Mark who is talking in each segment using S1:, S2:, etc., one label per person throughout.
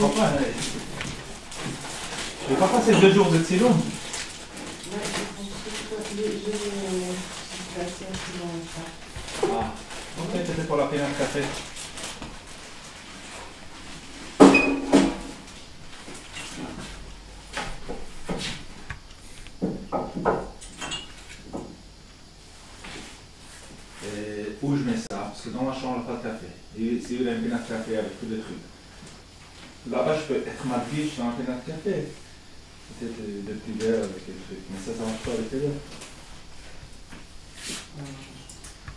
S1: comprends pas. Je vais pas passer 2 jours de Tsilum. Ah, ok, c'était pour la pénale de café. Où je mets ça? Parce que dans ma chambre, il n'y a pas de café. Et si il y a une pénale de café avec tous les trucs. Là-bas, je peux être malgré dans un pénal de café. Peut-être le petit verre avec les trucs. Mais ça marche pas avec les verres.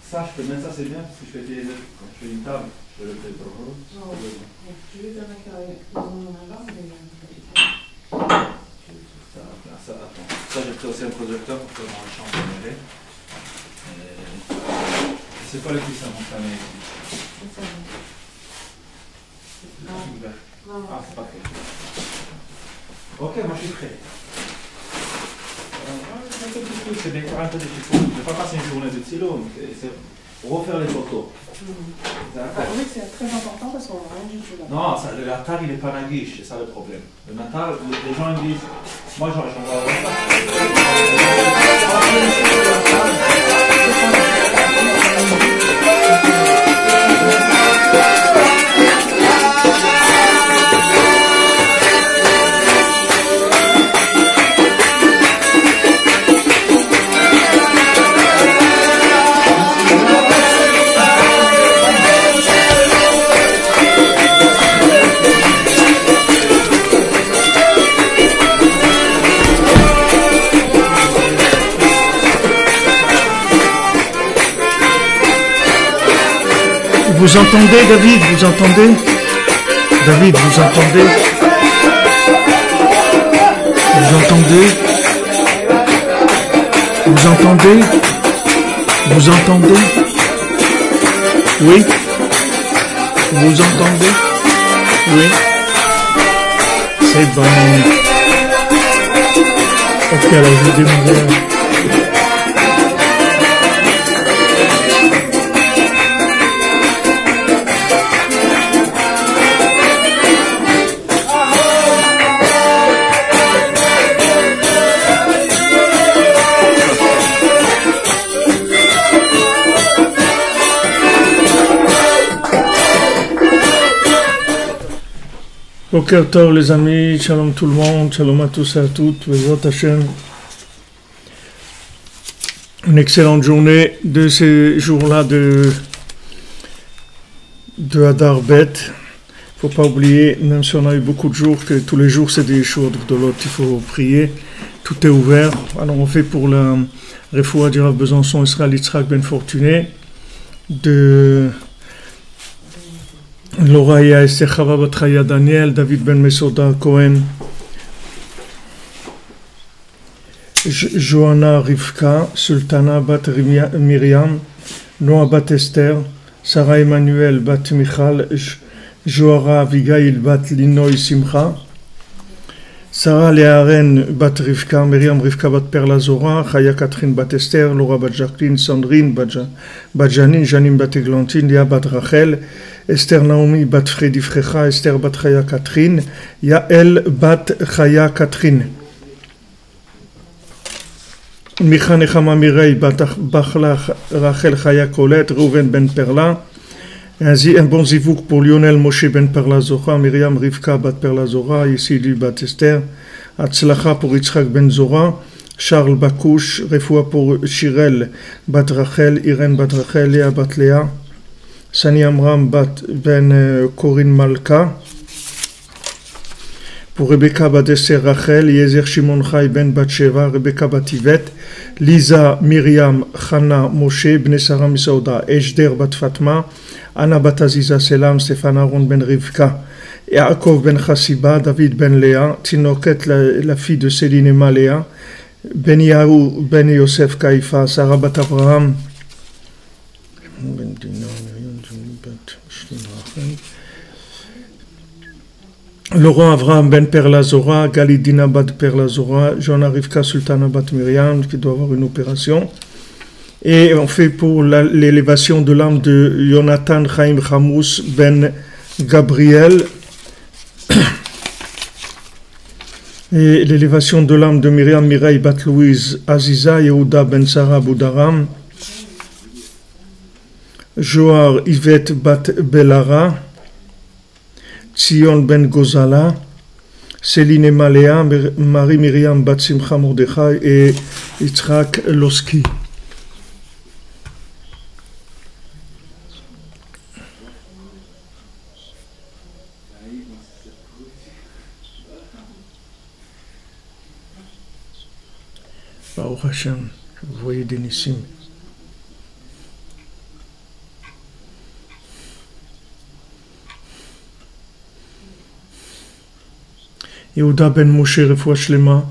S1: Ça, je peux mettre ça, c'est bien parce que je fais des œufs. Quand je fais une table, je peux le faire trop gros. Ça, j'ai pris aussi un projecteur pour faire dans la chambre de mêlée. C'est pas le cuisson, mon famille ici. Ah, c'est pas fait. Ok, moi je suis prêt. C'est des 40 de chiffons. Je ne vais pas passer une journée de stylo, c'est refaire les photos.
S2: Oui, c'est très important parce qu'on n'a rien du tout là.
S1: Non, ça, le natal il n'est pas naguiche, c'est ça le problème. Le natal, les gens ils disent, moi j'en vois
S3: Vous entendez, David? Vous entendez? David, vous entendez? Vous entendez? Vous entendez? Vous entendez? Oui? Vous entendez? Oui? C'est bon. Ok, alors je vais démarrer. Boker Tov les amis, shalom tout le monde, shalom à tous et à toutes, Bezrat Hashem. Une excellente journée de ces jours-là de Hadar Bet. Il ne faut pas oublier, même si on a eu beaucoup de jours, que tous les jours c'est des jours de l'autre, il faut prier, tout est ouvert. Alors on fait pour la Refoua du Rav Besançon Israël Yitzhak Ben Fortuné, de Loraya Esther Chava Batraya Daniel, David Ben Mesoda Cohen, Johanna Rivka, Sultana Bat Miriam, Noah Bat Esther, Sarah Emmanuel Bat Michal, Joara Avigail Bat Linoy Simcha, Sarah Léaren Bat Rivka, Myriam Rivka Bat Perla Zora, Chaya Catherine Bat Esther, Laura Bat Jacqueline, Sandrine Bat Janine, Janine Bat Eglantine, Lia Bat Rachel, Esther Naomi Bat Fredi Frecha, Esther Bat Chaya Catherine, Yael Bat Chaya Catherine, Micha Nechama Mirei Bat Bachla Rachel Chaya Colette, Reuven Ben Perla, un bon zivouk pour Lionel Moshe Ben Perla Zora, Myriam Rivka Bat Perla Zora, Yisili Bat Esther, Atzlacha pour Yitzhak Ben Zora, Charles Bakouche, Refoua pour Shirel Bat Rachel, Irène Bat Rachel, Léa Bat Léa, Sani Amram Bat Ben Corinne Malka, pour Rebecca Bat Esther Rachel, Yezer Shimon Chai Ben Bat Sheva, Rebecca Bat Yvet, Lisa Myriam Chana Moshe, Bnei Sarah Misauda, Ejder Bat Fatma, Anna Bat Aziza Selam, Stéphane Aaron Ben Rivka, Yaakov Ben Chassiba, David Ben Léa, Tinoket la fille de Céline et Maléa, Ben Yahou Ben Yosef Kaifa, Sarah Bat Abraham, Laurent Avraham Ben Perla Zora, Galidina Bat Perla Zora, Johanna Rivka Sultana Bat Myriam qui doit avoir une opération. Et on fait pour l'élévation de l'âme de Jonathan Chaim Hamous Ben Gabriel Et l'élévation de l'âme de Myriam Mireille Bat Louise Aziza Yehuda Ben Sarah Boudaram, Joar Yvette Bat Belara, Tzion Ben Gozala, Céline Maléa, Marie Myriam Bat Simcha Mordechai et Yitzhak Loski. Baruch Hashem, vous voyez des Nissim. Yehuda ben Moshe Refoua Shlema,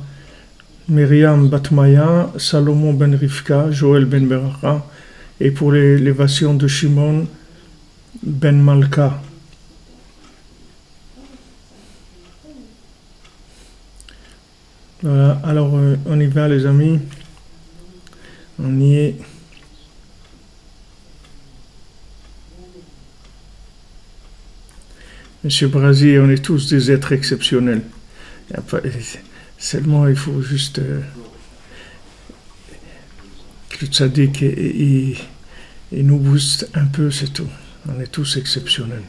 S3: Myriam bat Maya, Salomon ben Rivka, Joël ben Beracha, et pour l'élévation de Shimon ben Malka. Voilà, alors on y va les amis, on y est. Monsieur Brasi, on est tous des êtres exceptionnels. Seulement il faut juste que le tzaddik il nous booste un peu, c'est tout. On est tous exceptionnels.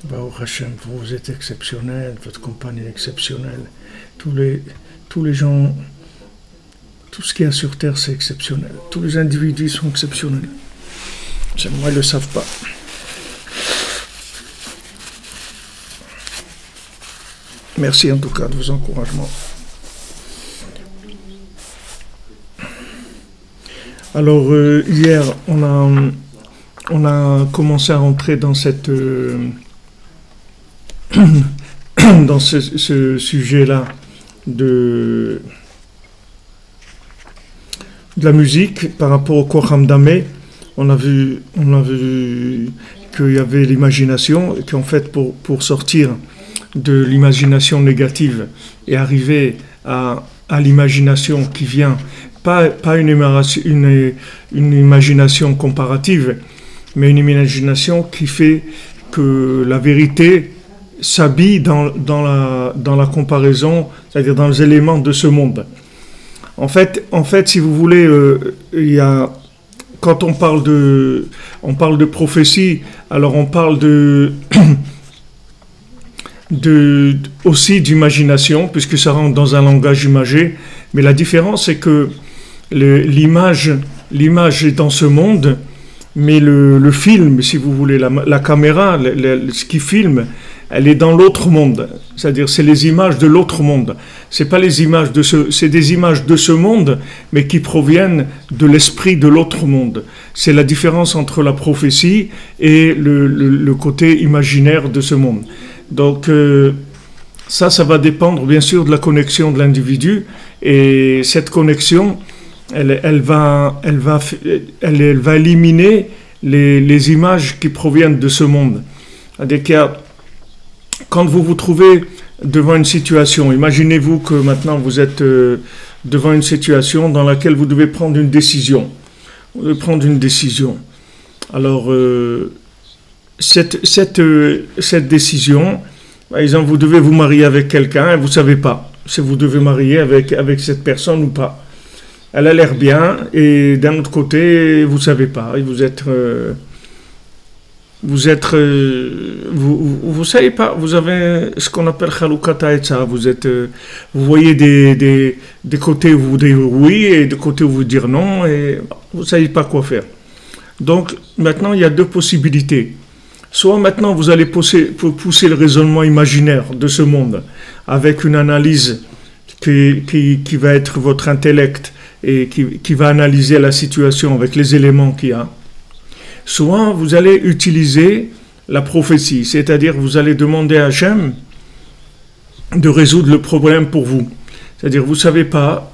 S3: Baruch Hashem, vous êtes exceptionnels, votre compagne est exceptionnelle. Tous les gens, tout ce qu'il y a sur terre, c'est exceptionnel. Tous les individus sont exceptionnels. Seulement, ils ne le savent pas. Merci en tout cas de vos encouragements. Alors, hier, on a commencé à rentrer dans cette... dans ce sujet-là de la musique par rapport au Kocham Dameh. On a vu qu'il y avait l'imagination, et qu'en fait pour sortir de l'imagination négative et arriver à l'imagination qui vient, pas une imagination comparative, mais une imagination qui fait que la vérité s'habille dans la comparaison, c'est-à-dire dans les éléments de ce monde. En fait, si vous voulez, quand on parle de prophétie, alors on parle aussi d'imagination, puisque ça rentre dans un langage imagé, mais la différence c'est que l'image est dans ce monde, mais le film, si vous voulez, la caméra, ce qui filme, elle est dans l'autre monde, c'est-à-dire c'est les images de l'autre monde. C'est pas les images c'est des images de ce monde, mais qui proviennent de l'esprit de l'autre monde. C'est la différence entre la prophétie et le côté imaginaire de ce monde. Donc ça va dépendre bien sûr de la connexion de l'individu, et cette connexion, elle va éliminer les images qui proviennent de ce monde. C'est-à-dire quand vous vous trouvez devant une situation, imaginez-vous que maintenant vous êtes devant une situation dans laquelle vous devez prendre une décision. Vous devez prendre une décision. Alors, cette décision, par exemple, vous devez vous marier avec quelqu'un et vous ne savez pas si vous devez marier avec cette personne ou pas. Elle a l'air bien, et d'un autre côté, vous ne savez pas. Et vous savez pas, vous avez ce qu'on appelle Chalukat Ha'etza, vous voyez des côtés où vous dire oui et des côtés où vous dire non, et vous ne savez pas quoi faire. Donc maintenant il y a deux possibilités. Soit maintenant vous allez pousser le raisonnement imaginaire de ce monde avec une analyse qui va être votre intellect et qui va analyser la situation avec les éléments qu'il y a. Soit vous allez utiliser la prophétie, c'est-à-dire vous allez demander à Hachem de résoudre le problème pour vous. C'est-à-dire vous savez pas.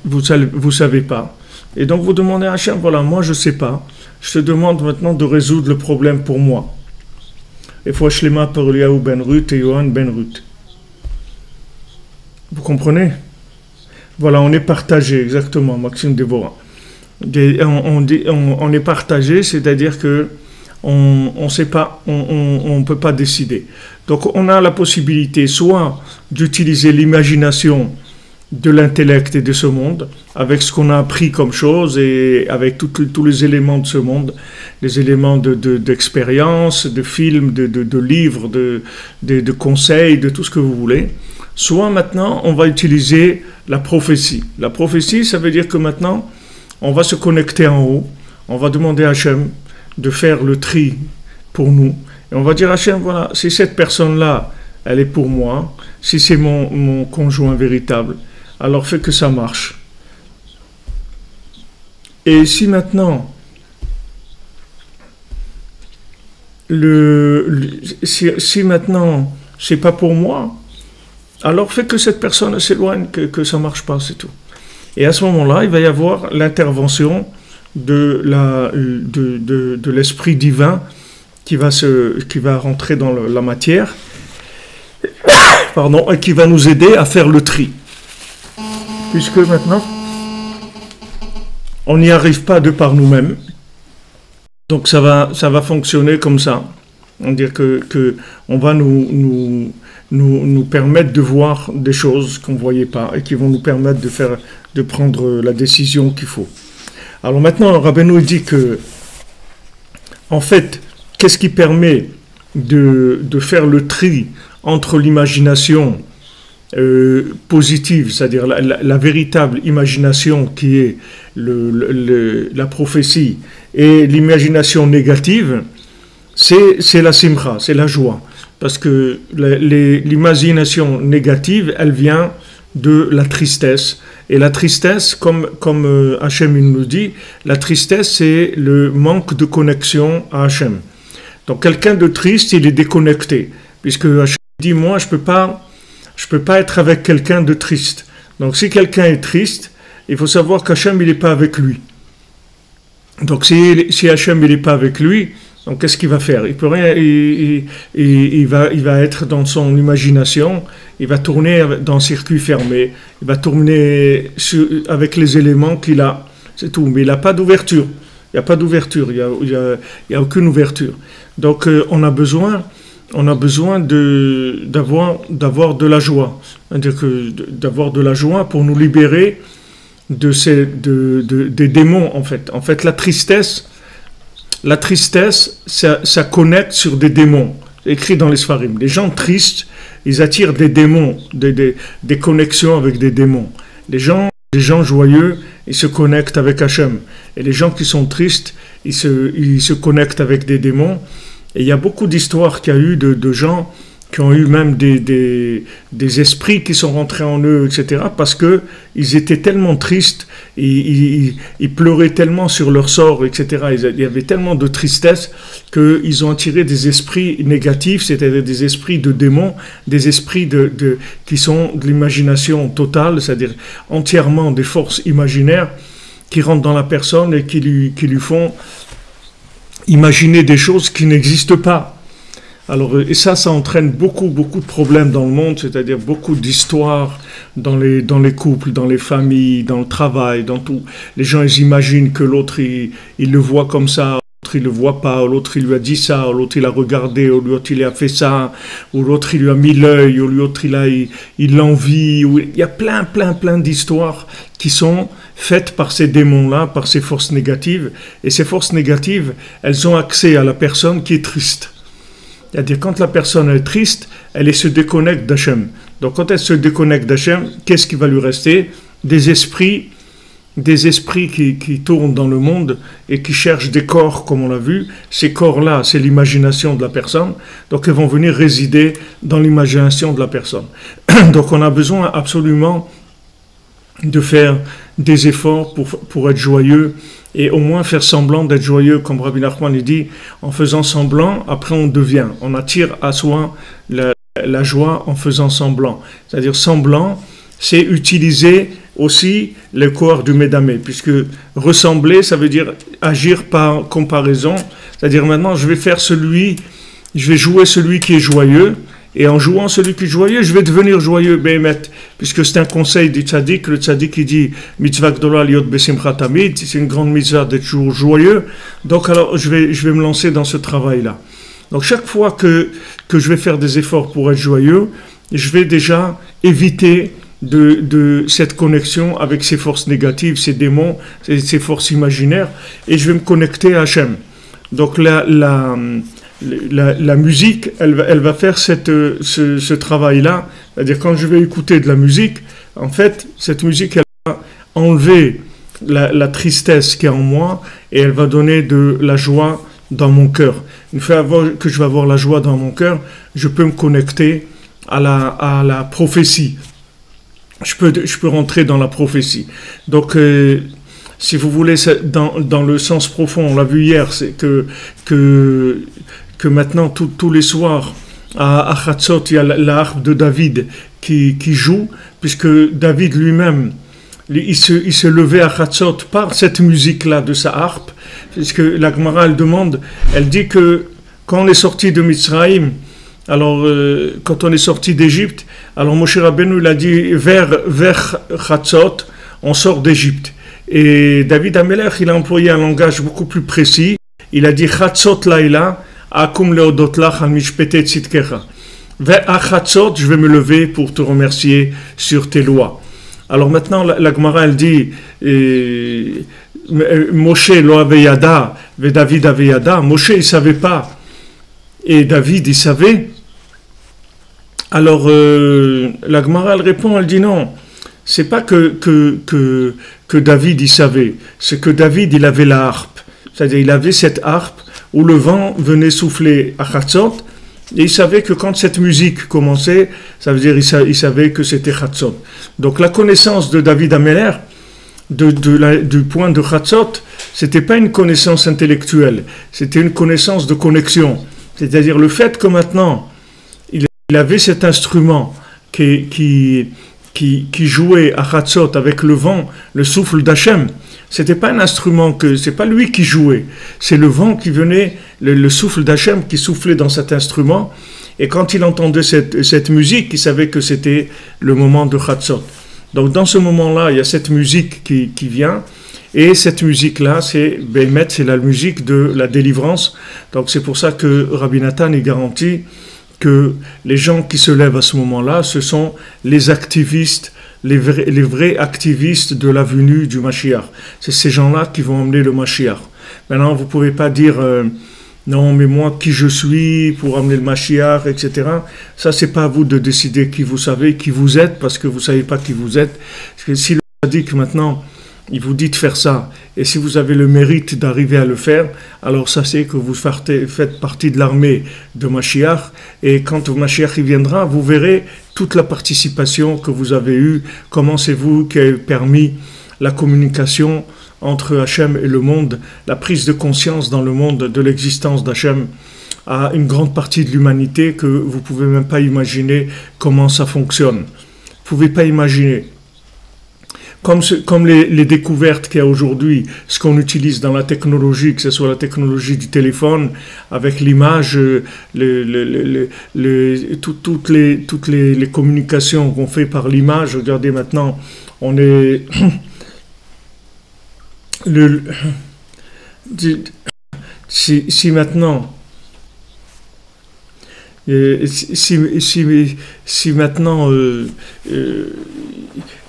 S3: Et donc vous demandez à Hachem, voilà, moi je sais pas, je te demande maintenant de résoudre le problème pour moi. Et fois Shlema par Eliyahu ben Ruth et Yohan ben Ruth. Vous comprenez? Voilà, on est partagé, exactement, Maxime Déborah. On est partagé, c'est-à-dire que on ne sait pas, on peut pas décider. Donc on a la possibilité soit d'utiliser l'imagination de l'intellect et de ce monde, avec ce qu'on a appris comme chose et avec tous les éléments de ce monde, les éléments d'expérience, de films, de livres, de conseils, de tout ce que vous voulez. Soit maintenant, on va utiliser la prophétie. La prophétie, ça veut dire que maintenant, on va se connecter en haut, on va demander à Hachem de faire le tri pour nous, et on va dire à Hachem, voilà, si cette personne-là, elle est pour moi, si c'est mon conjoint véritable, alors fais que ça marche. Et si maintenant, si maintenant c'est pas pour moi, alors fais que cette personne s'éloigne, que ça marche pas, c'est tout. Et à ce moment-là, il va y avoir l'intervention de l'esprit divin qui va rentrer dans la matière, et qui va nous aider à faire le tri. Puisque maintenant, on n'y arrive pas de par nous-mêmes. Donc ça va fonctionner comme ça. C'est-à-dire que on va nous permettre de voir des choses qu'on ne voyait pas et qui vont nous permettre de prendre la décision qu'il faut. Alors maintenant, Rabbeinu dit que, en fait, qu'est-ce qui permet de faire le tri entre l'imagination positive, c'est-à-dire la véritable imagination qui est la prophétie, et l'imagination négative, c'est la simcha, c'est la joie. Parce que l'imagination négative, elle vient de la tristesse. Et la tristesse, comme Hachem nous dit, la tristesse, c'est le manque de connexion à Hachem. Donc quelqu'un de triste, il est déconnecté. Puisque Hachem dit, moi, je peux pas être avec quelqu'un de triste. Donc si quelqu'un est triste, il faut savoir qu'Hachem, il n'est pas avec lui. Donc si Hachem, il n'est pas avec lui, donc qu'est-ce qu'il va faire? Il peut rien, il va être dans son imagination, il va tourner dans un circuit fermé, il va tourner avec les éléments qu'il a, c'est tout. Mais il n'a pas d'ouverture. Il n'y a pas d'ouverture, il y a aucune ouverture. Donc on a besoin d'avoir de la joie, c'est-à-dire d'avoir de la joie pour nous libérer des démons en fait. En fait, la tristesse, ça connecte sur des démons. C'est écrit dans les Sfarim. Les gens tristes, ils attirent des démons, des connexions avec des démons. Les gens joyeux, ils se connectent avec Hachem. Et les gens qui sont tristes, ils se connectent avec des démons. Et il y a beaucoup d'histoires qu'il y a eu de gens qui ont eu même des esprits qui sont rentrés en eux, etc. Parce qu'ils étaient tellement tristes, ils pleuraient tellement sur leur sort, etc. Il y avait tellement de tristesse qu'ils ont attiré des esprits négatifs, c'est-à-dire des esprits de démons, des esprits qui sont de l'imagination totale, c'est-à-dire entièrement des forces imaginaires qui rentrent dans la personne et qui lui font imaginer des choses qui n'existent pas. Alors, et ça entraîne beaucoup de problèmes dans le monde, c'est-à-dire beaucoup d'histoires dans les couples, dans les familles, dans le travail, dans tout. Les gens, ils imaginent que l'autre, il le voit comme ça, l'autre, il le voit pas, ou l'autre, il lui a dit ça, ou l'autre, il a regardé, ou l'autre, il a fait ça, ou l'autre, il lui a mis l'œil, ou l'autre, il l'envie. Il y a plein d'histoires qui sont faites par ces démons-là, par ces forces négatives. Et ces forces négatives, elles ont accès à la personne qui est triste. C'est-à-dire, quand la personne est triste, elle se déconnecte d'Hachem. Donc, quand elle se déconnecte d'Hachem, qu'est-ce qui va lui rester? Des esprits qui tournent dans le monde et qui cherchent des corps, comme on l'a vu. Ces corps-là, c'est l'imagination de la personne. Donc, ils vont venir résider dans l'imagination de la personne. Donc, on a besoin absolument de faire des efforts pour être joyeux et au moins faire semblant d'être joyeux, comme Rabbi Nachman dit, en faisant semblant, après on attire à soi la joie en faisant semblant. C'est-à-dire semblant, c'est utiliser aussi le corps du Médamé, puisque ressembler, ça veut dire agir par comparaison, c'est-à-dire maintenant je vais jouer celui qui est joyeux, Et en jouant celui qui est joyeux, je vais devenir joyeux, Béhémet, puisque c'est un conseil du tzaddik. Le tzaddik, il dit, mitzvah gdola liot besimcha tamid, c'est une grande mitzvah d'être toujours joyeux. Donc alors, je vais me lancer dans ce travail-là. Donc chaque fois que je vais faire des efforts pour être joyeux, je vais déjà éviter de cette connexion avec ces forces négatives, ces démons, ces forces imaginaires, et je vais me connecter à Hachem. Donc la musique, elle va faire ce travail-là. C'est-à-dire quand je vais écouter de la musique, en fait, cette musique, elle va enlever la tristesse qui est en moi et elle va donner de la joie dans mon cœur. Une fois que je vais avoir la joie dans mon cœur, je peux me connecter à la prophétie. Je peux rentrer dans la prophétie. Donc, si vous voulez, dans le sens profond, on l'a vu hier, c'est que maintenant, tous les soirs, à Chatzot, il y a la harpe de David qui joue, puisque David lui-même, il se levait à Chatzot par cette musique-là de sa harpe, puisque la Gemara, elle dit que quand on est sorti de Mitzrayim, alors quand on est sorti d'Égypte, alors Moshe Rabbeinu, il a dit vers Chatzot, on sort d'Égypte. Et David Amelech, il a employé un langage beaucoup plus précis. Il a dit Chatzot laïla, akum leodot lach al mishpete tzidkecha. À Chatzot, je vais me lever pour te remercier sur tes lois. Alors maintenant, la Gemara, elle dit Moshe lo aveyada, ve David aveyada. Moshe, il savait pas. Et David, il savait. Alors, la Gemara, elle répond, elle dit non. C'est pas que David, il savait. C'est que David, il avait la harpe. C'est-à-dire, il avait cette harpe où le vent venait souffler à Chatzot. Et il savait que quand cette musique commençait, ça veut dire il savait que c'était Chatzot. Donc, la connaissance de David Améler, du point de Chatzot, c'était pas une connaissance intellectuelle. C'était une connaissance de connexion. C'est-à-dire le fait que maintenant, il avait cet instrument qui jouait à Chatzot avec le vent, le souffle d'Hachem. C'était pas un instrument c'est pas lui qui jouait. C'est le vent qui venait, le souffle d'Hachem qui soufflait dans cet instrument. Et quand il entendait cette musique, il savait que c'était le moment de Chatzot. Donc dans ce moment-là, il y a cette musique qui vient. Et cette musique-là, c'est la musique de la délivrance. Donc c'est pour ça que Rabbi Nathan est garanti que les gens qui se lèvent à ce moment-là, ce sont les activistes, les vrais activistes de la venue du Mashiach. C'est ces gens-là qui vont emmener le Mashiach. Maintenant, vous ne pouvez pas dire non, mais moi, qui je suis pour amener le Mashiach, etc. Ça, c'est pas à vous de décider qui vous savez, qui vous êtes, parce que vous ne savez pas qui vous êtes. Parce que si le tzaddik maintenant, il vous dit de faire ça, et si vous avez le mérite d'arriver à le faire, alors ça c'est que vous faites partie de l'armée de Mashiach, et quand Mashiach y viendra, vous verrez toute la participation que vous avez eue, comment c'est vous qui avez permis la communication entre Hachem et le monde, la prise de conscience dans le monde de l'existence d'Hachem à une grande partie de l'humanité que vous ne pouvez même pas imaginer comment ça fonctionne. Vous ne pouvez pas imaginer. Comme les découvertes qu'il y a aujourd'hui, ce qu'on utilise dans la technologie, que ce soit la technologie du téléphone, avec l'image, toutes les communications qu'on fait par l'image. Regardez maintenant, on est... si maintenant... Si maintenant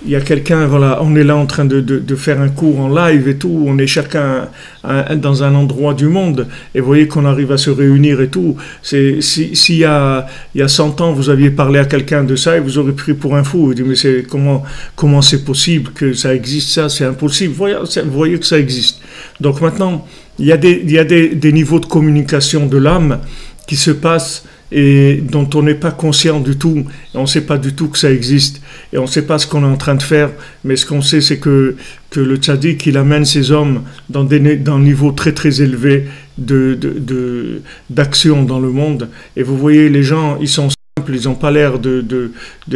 S3: il y a quelqu'un, voilà, on est là en train de faire un cours en live et tout, on est chacun dans un endroit du monde, et vous voyez qu'on arrive à se réunir et tout. S'il y a 100 ans, vous aviez parlé à quelqu'un de ça, et vous aurez pris pour un fou, vous dites, mais comment c'est possible que ça existe, ça, c'est impossible. Vous voyez que ça existe. Donc maintenant, il y a des niveaux de communication de l'âme qui se passent et dont on n'est pas conscient du tout, et on ne sait pas du tout que ça existe, et on ne sait pas ce qu'on est en train de faire, mais ce qu'on sait, c'est que le tzaddik, il amène ces hommes dans un niveau très très élevé d'action dans le monde, et vous voyez, les gens, ils sont simples, ils n'ont pas l'air de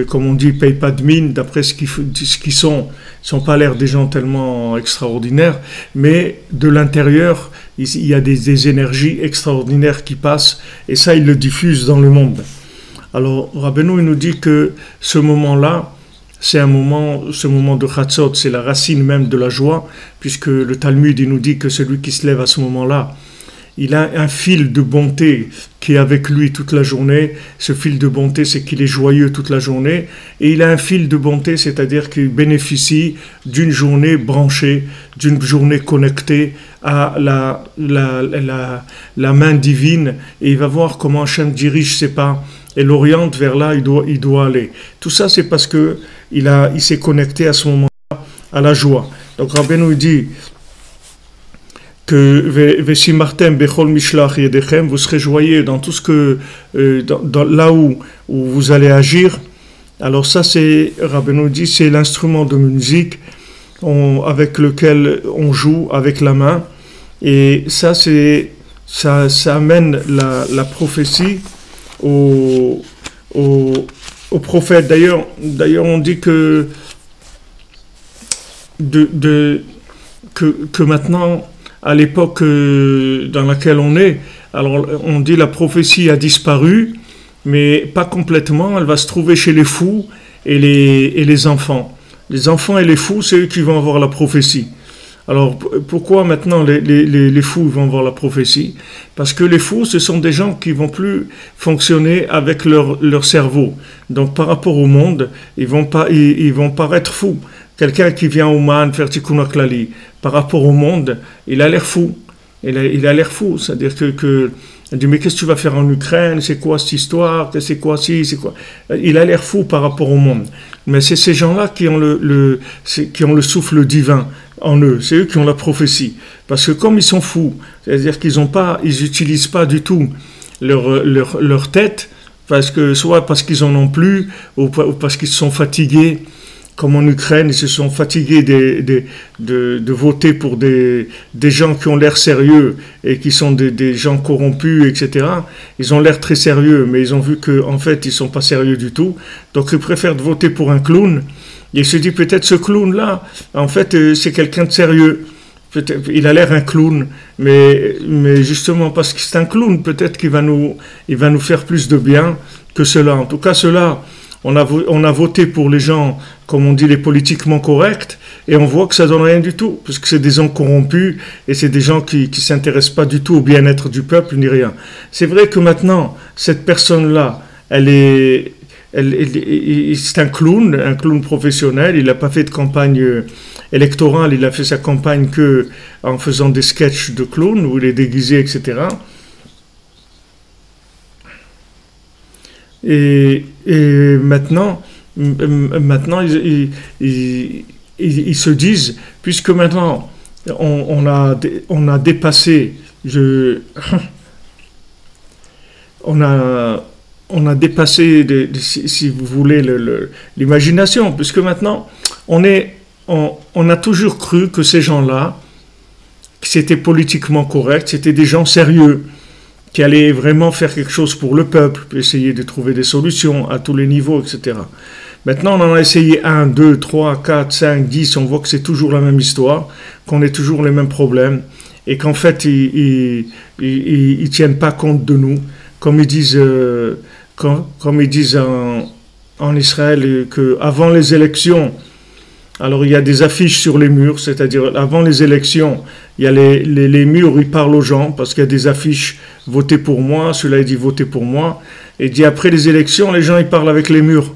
S3: comme on dit, paye pas de mine, d'après ce qu'ils sont, ils n'ont pas l'air des gens tellement extraordinaires, mais de l'intérieur, il y a des énergies extraordinaires qui passent, et ça, ils le diffusent dans le monde. Alors, Rabbeinu, il nous dit que ce moment-là, ce moment de Chatzot, c'est la racine même de la joie, puisque le Talmud, il nous dit que celui qui se lève à ce moment-là, il a un fil de bonté qui est avec lui toute la journée. Ce fil de bonté, c'est qu'il est joyeux toute la journée. Et il a un fil de bonté, c'est-à-dire qu'il bénéficie d'une journée branchée, d'une journée connectée à la main divine. Et il va voir comment Hachem dirige ses pas et l'oriente vers là il doit aller. Tout ça, c'est parce que il s'est connecté à ce moment-là à la joie. Donc Rabbeinu dit que vous serez joyeux dans tout ce que là où vous allez agir. Alors ça, c'est Rabbeinu dit, c'est l'instrument de musique avec lequel on joue avec la main, et ça amène la prophétie au prophète. D'ailleurs on dit que maintenant, à l'époque dans laquelle on est, alors on dit la prophétie a disparu, mais pas complètement. Elle va se trouver chez les fous et les enfants. Les enfants et les fous, c'est eux qui vont avoir la prophétie. Alors pourquoi maintenant les fous vont avoir la prophétie? Parce que les fous, ce sont des gens qui vont plus fonctionner avec leur cerveau. Donc par rapport au monde, ils vont paraître fous. Quelqu'un qui vient au Man faire Tikkun HaKlali, par rapport au monde, il a l'air fou. Il a l'air fou, c'est-à-dire que il dit, mais qu'est-ce que tu vas faire en Ukraine? C'est quoi cette histoire? C'est quoi ci? C'est quoi? Il a l'air fou par rapport au monde. Mais c'est ces gens-là qui ont le souffle divin en eux. C'est eux qui ont la prophétie. Parce que comme ils sont fous, c'est-à-dire qu'ils n'utilisent pas du tout leur tête, soit parce qu'ils en ont plus, ou parce qu'ils sont fatigués. Comme en Ukraine, ils se sont fatigués de voter pour des gens qui ont l'air sérieux et qui sont des gens corrompus, etc. Ils ont l'air très sérieux, mais ils ont vu qu'en fait, ils ne sont pas sérieux du tout. Donc, ils préfèrent voter pour un clown. Et ils se disent, peut-être ce clown-là, en fait, c'est quelqu'un de sérieux. Il a l'air un clown, mais justement, parce que c'est un clown, peut-être qu'il va nous faire plus de bien que cela. En tout cas, cela... On a voté pour les gens, comme on dit, les politiquement corrects, et on voit que ça donne rien du tout, parce que c'est des gens corrompus, et c'est des gens qui s'intéressent pas du tout au bien-être du peuple, ni rien. C'est vrai que maintenant, cette personne-là, c'est un clown professionnel, il n'a pas fait de campagne électorale, il a fait sa campagne que en faisant des sketchs de clown, où il est déguisé, etc., Et maintenant ils se disent, puisque maintenant on a dépassé, on a dépassé, si vous voulez, l'imagination, puisque maintenant on a toujours cru que ces gens-là, que c'était politiquement correct, c'était des gens sérieux, qui allait vraiment faire quelque chose pour le peuple, essayer de trouver des solutions à tous les niveaux, etc. Maintenant, on en a essayé 1, 2, 3, 4, 5, 10, on voit que c'est toujours la même histoire, qu'on ait toujours les mêmes problèmes, et qu'en fait, ils tiennent pas compte de nous, comme ils disent en Israël, qu'avant les élections, alors il y a des affiches sur les murs, c'est-à-dire avant les élections, il y a les murs, ils parlent aux gens, parce qu'il y a des affiches, votez pour moi, celui-là il dit votez pour moi, et il dit après les élections, les gens ils parlent avec les murs.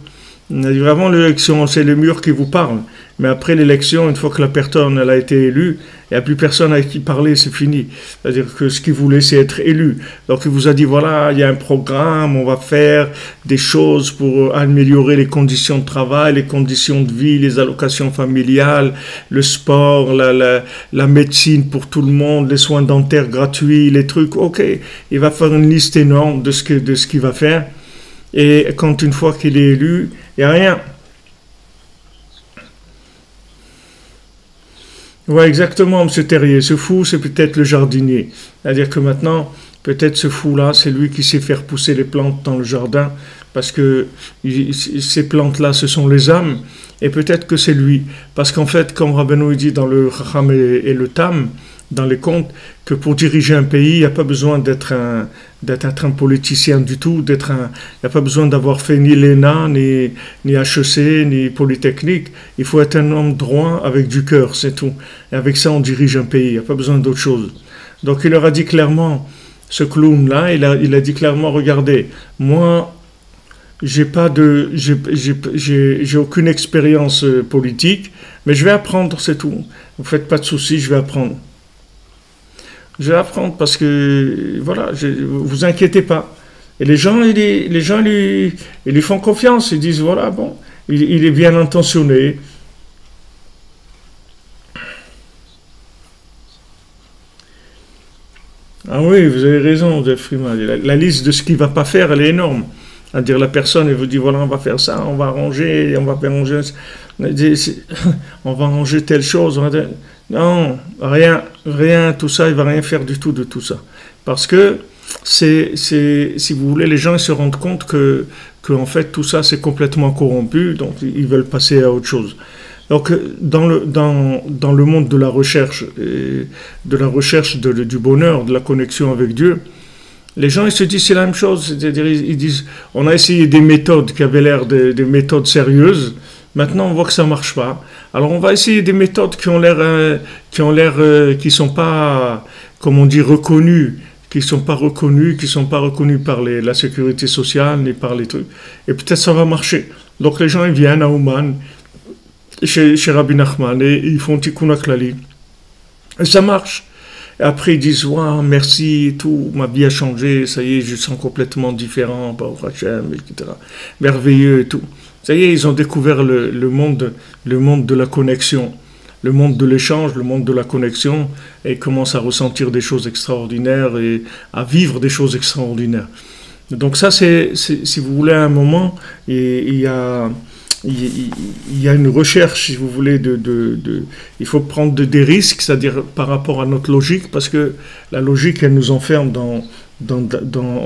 S3: Avant l'élection, c'est les murs qui vous parlent, mais après l'élection, une fois que la personne elle a été élue, il n'y a plus personne avec qui parler, c'est fini. C'est-à-dire que ce qu'il voulait, c'est être élu. Donc il vous a dit, voilà, il y a un programme, on va faire des choses pour améliorer les conditions de travail, les conditions de vie, les allocations familiales, le sport, la médecine pour tout le monde, les soins dentaires gratuits, les trucs. Ok, il va faire une liste énorme de ce qu'il va faire. Et quand une fois qu'il est élu, il n'y a rien. Oui, exactement, M. Terrier. Ce fou, c'est peut-être le jardinier. C'est-à-dire que maintenant, peut-être ce fou-là, c'est lui qui sait faire pousser les plantes dans le jardin, parce que ces plantes-là, ce sont les âmes, et peut-être que c'est lui. Parce qu'en fait, comme Rabbeinu dit dans le Chacham et le Tam, dans les contes que pour diriger un pays, il n'y a pas besoin d'être un politicien du tout, il n'y a pas besoin d'avoir fait ni l'ENA, ni HEC, ni Polytechnique. Il faut être un homme droit avec du cœur, c'est tout. Et avec ça, on dirige un pays, il n'y a pas besoin d'autre chose. Donc il leur a dit clairement, ce clown-là, il a dit clairement, regardez, moi, j'ai aucune expérience politique, mais je vais apprendre, c'est tout. Vous faites pas de soucis, je vais apprendre. Je vais apprendre parce que, voilà, vous inquiétez pas. Et les gens ils lui font confiance, ils disent, voilà, bon, il est bien intentionné. Ah oui, vous avez raison, Jeff Freeman. La liste de ce qu'il ne va pas faire, elle est énorme. C'est-à-dire, la personne, elle vous dit, voilà, on va faire ça, on va arranger, on va arranger telle chose. Non, rien, tout ça, il ne va rien faire du tout de tout ça. Parce que, si vous voulez, les gens ils se rendent compte que en fait, tout ça, c'est complètement corrompu, donc ils veulent passer à autre chose. Donc, dans le monde de la recherche, du bonheur, de la connexion avec Dieu, les gens ils se disent c'est la même chose, c'est-à-dire ils disent on a essayé des méthodes qui avaient l'air des méthodes sérieuses, maintenant on voit que ça marche pas. Alors on va essayer des méthodes qui sont pas, comme on dit, reconnues, qui sont pas reconnues par la sécurité sociale ni par les trucs. Et peut-être ça va marcher. Donc les gens ils viennent à Ouman, chez Rabbi Nachman, et ils font Tikkun HaKlali. Et ça marche. Et après, ils disent, wow, merci, tout, ma vie a changé, ça y est, je sens complètement différent, Baruch Hashem, etc. Merveilleux et tout. Ça y est, ils ont découvert le monde de la connexion, le monde de l'échange, le monde de la connexion, et commencent à ressentir des choses extraordinaires et à vivre des choses extraordinaires. Donc ça, c'est si vous voulez, à un moment, il y a une recherche, si vous voulez, il faut prendre des risques, c'est-à-dire par rapport à notre logique, parce que la logique, elle nous enferme en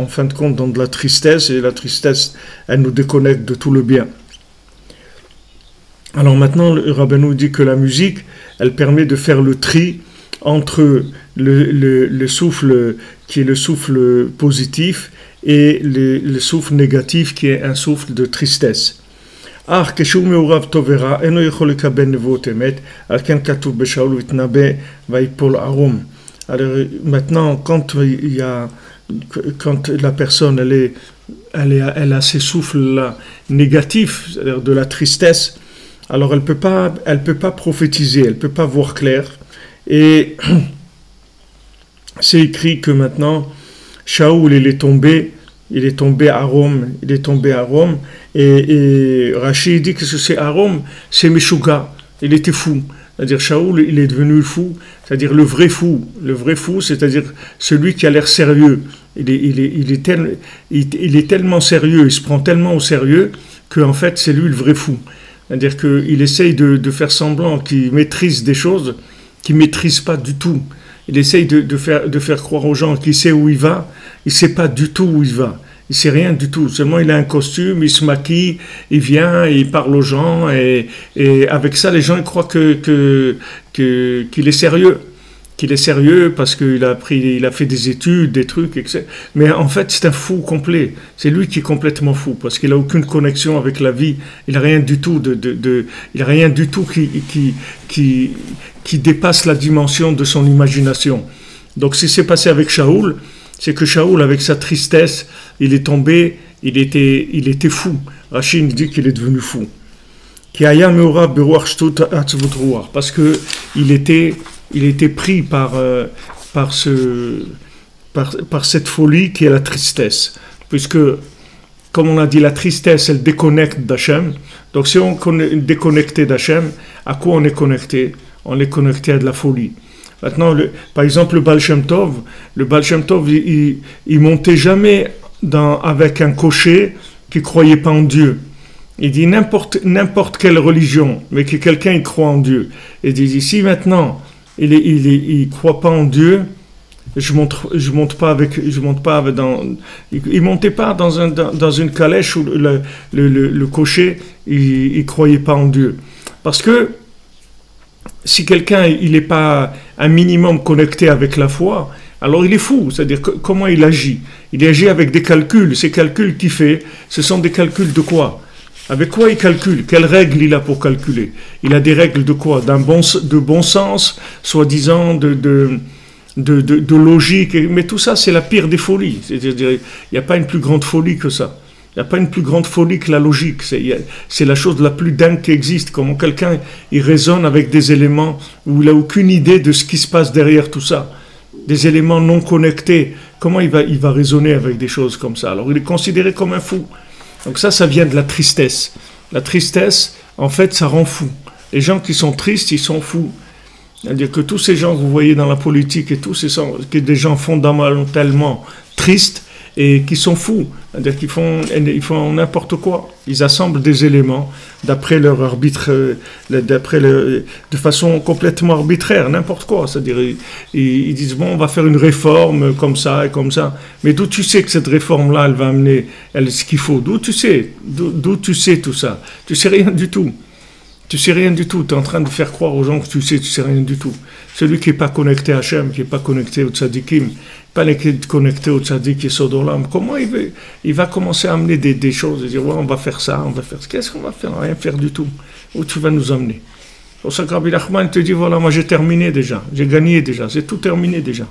S3: fin de compte, dans de la tristesse, et la tristesse, elle nous déconnecte de tout le bien. Alors maintenant, le Rabbeinu dit que la musique, elle permet de faire le tri entre le souffle qui est le souffle positif et le souffle négatif qui est un souffle de tristesse. Alors maintenant, quand la personne elle a ces souffles-là négatifs, c'est-à-dire de la tristesse, alors elle peut pas prophétiser, elle peut pas voir clair. Et c'est écrit que maintenant Shaoul il est tombé à Rome, et Rachid dit que c'est à Rome, c'est Meshuga, il était fou. C'est-à-dire Shaoul, il est devenu fou, c'est-à-dire le vrai fou, c'est-à-dire celui qui a l'air sérieux. Il est tellement sérieux, il se prend tellement au sérieux qu'en fait c'est lui le vrai fou. C'est-à-dire qu'il essaye de faire semblant qu'il maîtrise des choses qu'il ne maîtrise pas du tout. Il essaye de faire croire aux gens qu'il sait où il va. Il ne sait pas du tout où il va. Il ne sait rien du tout. Seulement, il a un costume, il se maquille, il vient, il parle aux gens. Et avec ça, les gens ils croient qu'il est sérieux. Qu'il est sérieux parce qu'il a fait des études, des trucs, etc. Mais en fait, c'est un fou complet. C'est lui qui est complètement fou parce qu'il n'a aucune connexion avec la vie. Il n'a rien du tout il a rien du tout qui dépasse la dimension de son imagination. Donc, ce qui s'est passé avec Shaoul, c'est que Shaoul, avec sa tristesse, il est tombé, il était fou. Rachid dit qu'il est devenu fou. Parce que il était pris par cette folie qui est la tristesse. Puisque, comme on a dit, la tristesse, elle déconnecte d'Hachem. Donc si on est déconnecté d'Hachem, à quoi on est connecté? On est connecté à de la folie. Maintenant, par exemple, le Baal Shem Tov, il montait jamais avec un cocher qui ne croyait pas en Dieu. Il dit n'importe quelle religion, mais que quelqu'un y croit en Dieu. Il dit ici maintenant, il croit pas en Dieu. Il montait pas dans une calèche où le cocher il croyait pas en Dieu, parce que si quelqu'un il n'est pas un minimum connecté avec la foi, alors il est fou. C'est-à-dire comment il agit? Il agit avec des calculs. Ces calculs qu'il fait, ce sont des calculs de quoi? Avec quoi il calcule? Quelles règles il a pour calculer? Il a des règles de quoi? De bon sens, soi-disant de logique. Mais tout ça, c'est la pire des folies. C'est-à-dire, il n'y a pas une plus grande folie que ça. Il n'y a pas une plus grande folie que la logique. C'est la chose la plus dingue qui existe. Comment quelqu'un il raisonne avec des éléments où il n'a aucune idée de ce qui se passe derrière tout ça. Des éléments non connectés. Comment il va raisonner avec des choses comme ça? Alors il est considéré comme un fou. Donc ça vient de la tristesse. La tristesse, en fait, ça rend fou. Les gens qui sont tristes, ils sont fous. C'est-à-dire que tous ces gens que vous voyez dans la politique et tous ces gens, qui sont des gens fondamentalement tristes et qui sont fous, c'est-à-dire qu'ils font n'importe quoi. Ils assemblent des éléments d'après leur arbitre, de façon complètement arbitraire, n'importe quoi. C'est-à-dire ils disent bon, on va faire une réforme comme ça et comme ça. Mais d'où tu sais que cette réforme-là, elle va amener ce qu'il faut? D'où tu sais tout ça? Tu sais rien du tout. Tu sais rien du tout. Tu es en train de faire croire aux gens que tu sais rien du tout. Celui qui n'est pas connecté à Hachem, qui n'est pas connecté au tzadikim, pas connecté au tzadik et Sodolam, comment il va commencer à amener des choses et dire ouais, on va faire ça, on va faire ça. Qu'est-ce qu'on va faire? Rien faire du tout. Où tu vas nous amener? Pour ça que Rabbi Nachman te dit voilà, moi j'ai terminé déjà, j'ai gagné déjà, c'est tout terminé déjà.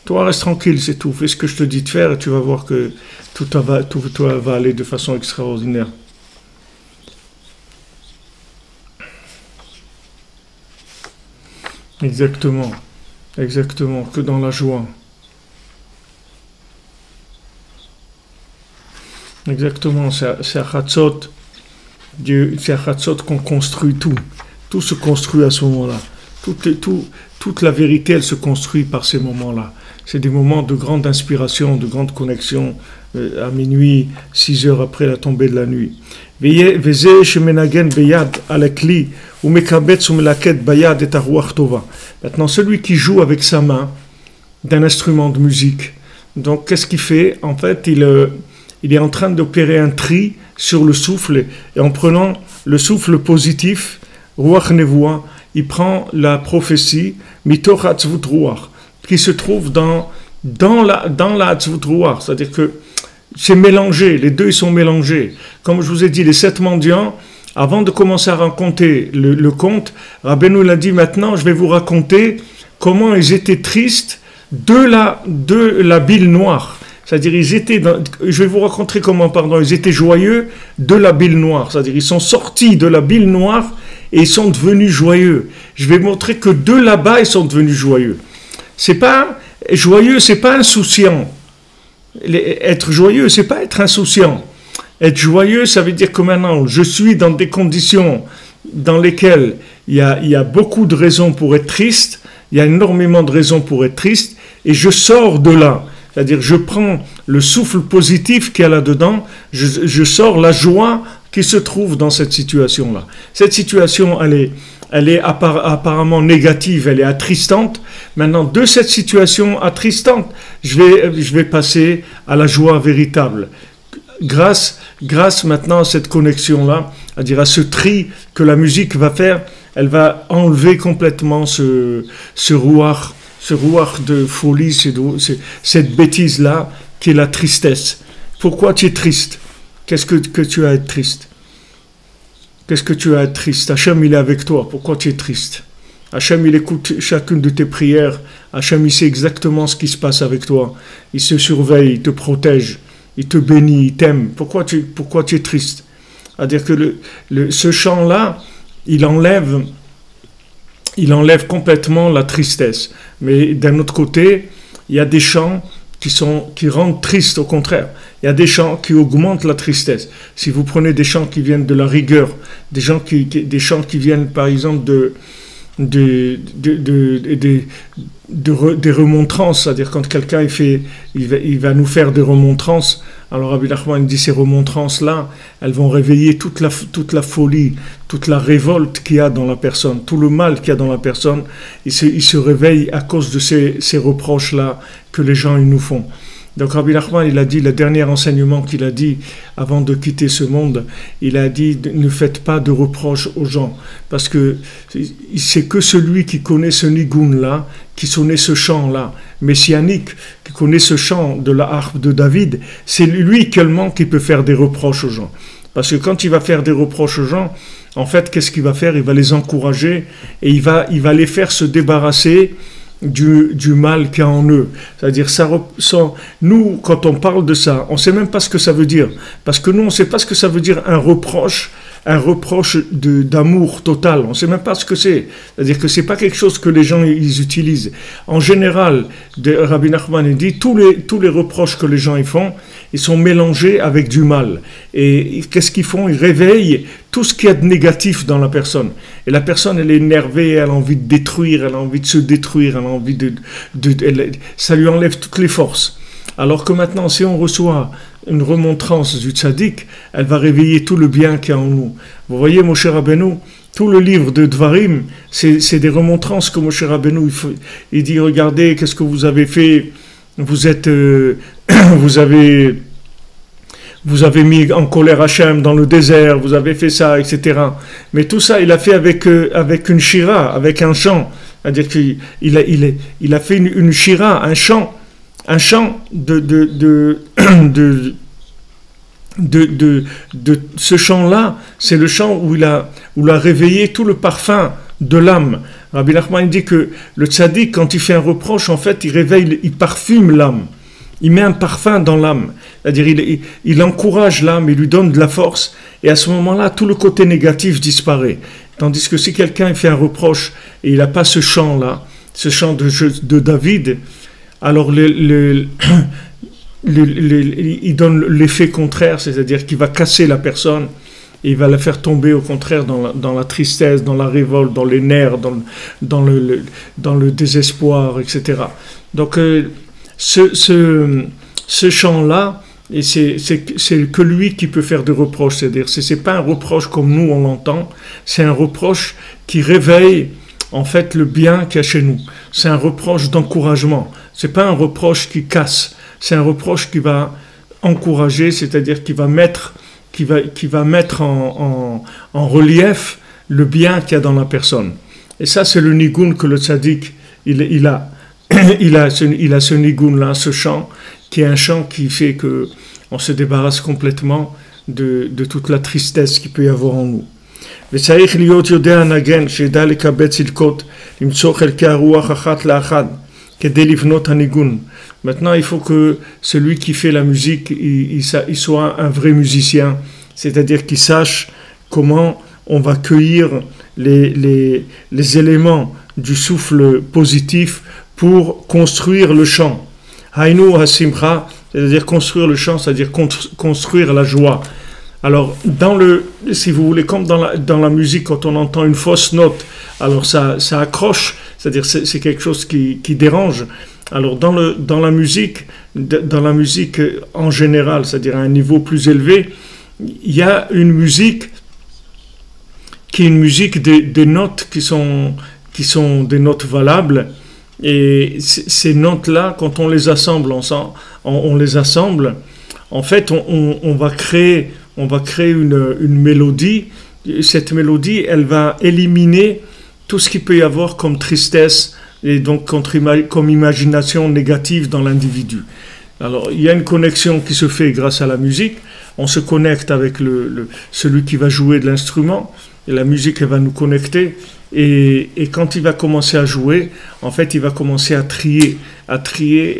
S3: Toi reste tranquille, c'est tout. Fais ce que je te dis de faire et tu vas voir que tout va aller de façon extraordinaire. Exactement, que dans la joie. Exactement, c'est à Chatzot qu'on construit tout. Tout se construit à ce moment-là. Toute la vérité, elle se construit par ces moments-là. C'est des moments de grande inspiration, de grande connexion, à minuit, 6 heures après la tombée de la nuit. Maintenant, celui qui joue avec sa main d'un instrument de musique, donc qu'est-ce qu'il fait? En fait, il est en train d'opérer un tri sur le souffle, et en prenant le souffle positif, Ruach Nevoah, il prend la prophétie, Mitoch Hatzvut Ruach, qui se trouve dans la Hatzvut Ruach, c'est-à-dire que c'est mélangé, les deux ils sont mélangés. Comme je vous ai dit, les 7 mendiants, avant de commencer à raconter le conte, Rabbeinu l'a dit maintenant, je vais vous raconter comment ils étaient tristes de la bile noire. C'est-à-dire, je vais vous raconter comment, ils étaient joyeux de la bile noire. C'est-à-dire, ils sont sortis de la bile noire et ils sont devenus joyeux. Je vais montrer que de là-bas, ils sont devenus joyeux. C'est pas joyeux, c'est pas insouciant. Être joyeux, c'est pas être insouciant. Être joyeux, ça veut dire que maintenant, je suis dans des conditions dans lesquelles il y a beaucoup de raisons pour être triste, il y a énormément de raisons pour être triste, et je sors de là. C'est-à-dire, je prends le souffle positif qu'il y a là-dedans, je sors la joie qui se trouve dans cette situation-là. Cette situation, elle est apparemment négative, elle est attristante. Maintenant, de cette situation attristante, je vais passer à la joie véritable. Grâce maintenant à cette connexion-là, c'est-à-dire à ce tri que la musique va faire, elle va enlever complètement ce rouard de folie, cette bêtise-là, qui est la tristesse. Pourquoi tu es triste? Qu'est-ce que tu as à être triste? Qu'est-ce que tu as à être triste? Hachem, il est avec toi. Pourquoi tu es triste? Hachem, il écoute chacune de tes prières. Hachem, il sait exactement ce qui se passe avec toi. Il se surveille, il te protège, il te bénit, il t'aime. Pourquoi tu es triste? C'est-à-dire que ce chant-là, il enlève complètement la tristesse. Mais d'un autre côté, il y a des chants qui rendent triste, au contraire. Il y a des chants qui augmentent la tristesse. Si vous prenez des chants qui viennent de la rigueur, des chants qui viennent par exemple des remontrances, c'est-à-dire quand quelqu'un il va nous faire des remontrances, alors Rabbi Nachman dit ces remontrances-là, elles vont réveiller toute la folie, toute la révolte qu'il y a dans la personne, tout le mal qu'il y a dans la personne, il se réveille à cause de ces reproches-là que les gens ils nous font. Donc Rabbi Nachman, il a dit, le dernier enseignement qu'il a dit avant de quitter ce monde, il a dit, ne faites pas de reproches aux gens, parce que c'est que celui qui connaît ce nigoun-là, qui connaît ce chant-là, messianique, qui connaît ce chant de la harpe de David, c'est lui également qui peut faire des reproches aux gens. Parce que quand il va faire des reproches aux gens, en fait, qu'est-ce qu'il va faire? Il va les encourager et il va les faire se débarrasser du mal qu'il y a en eux. C'est-à-dire, nous, quand on parle de ça, on ne sait même pas ce que ça veut dire. Parce que nous, on ne sait pas ce que ça veut dire un reproche d'amour total. On ne sait même pas ce que c'est. C'est-à-dire que ce n'est pas quelque chose que les gens ils utilisent. En général, Rabbi Nachman dit, tous les reproches que les gens ils font, ils sont mélangés avec du mal. Et qu'est-ce qu'ils font? Ils réveillent tout ce qu'il y a de négatif dans la personne. Et la personne, elle est énervée, elle a envie de détruire, elle a envie de se détruire, elle a envie ça lui enlève toutes les forces. Alors que maintenant, si on reçoit une remontrance du tzaddik, elle va réveiller tout le bien qu'il y a en nous. Vous voyez, Moshe Rabbeinu, tout le livre de Dvarim, c'est des remontrances que Moshe Rabbeinu, il dit, regardez, qu'est-ce que vous avez fait, vous avez mis en colère Hachem dans le désert, vous avez fait ça, etc. Mais tout ça, il a fait avec une shira, avec un chant. C'est-à-dire qu'il a fait une shira, un chant de ce chant-là, c'est le chant où il a réveillé tout le parfum de l'âme. Rabbi Nachman dit que le tzaddik, quand il fait un reproche, en fait, il parfume l'âme. Il met un parfum dans l'âme. C'est-à-dire, il encourage l'âme, il lui donne de la force, et à ce moment-là, tout le côté négatif disparaît. Tandis que si quelqu'un fait un reproche, et il n'a pas ce chant-là, ce chant de David, alors il donne l'effet contraire, c'est-à-dire qu'il va casser la personne, et il va la faire tomber au contraire dans la tristesse, dans la révolte, dans les nerfs, dans le désespoir, etc. Donc ce chant-là, et c'est que lui qui peut faire des reproches, c'est-à-dire c'est pas un reproche comme nous on l'entend, c'est un reproche qui réveille en fait le bien qu'il y a chez nous. C'est un reproche d'encouragement, c'est pas un reproche qui casse, c'est un reproche qui va encourager, c'est-à-dire qui va mettre en relief le bien qu'il y a dans la personne. Et ça, c'est le nigoun que le tzaddik il a ce nigoun-là, ce chant, qui est un chant qui fait qu'on se débarrasse complètement de toute la tristesse qu'il peut y avoir en nous. Maintenant, il faut que celui qui fait la musique, il soit un vrai musicien, c'est-à-dire qu'il sache comment on va cueillir les éléments du souffle positif pour construire le chant. Hainu hasimcha, c'est-à-dire construire le chant, c'est-à-dire construire la joie. Alors, si vous voulez, comme dans la musique, quand on entend une fausse note, alors ça accroche, c'est-à-dire c'est quelque chose qui dérange. Alors, dans la musique en général, c'est-à-dire à un niveau plus élevé, il y a une musique qui est une musique des notes qui sont des notes valables. Et ces notes-là, quand on les assemble, on les assemble, en fait, on va créer une mélodie. Cette mélodie, elle va éliminer tout ce qu'il peut y avoir comme tristesse et donc comme imagination négative dans l'individu. Alors, il y a une connexion qui se fait grâce à la musique. On se connecte avec celui qui va jouer de l'instrument, et la musique, elle va nous connecter. Et quand il va commencer à jouer, en fait, il va commencer à trier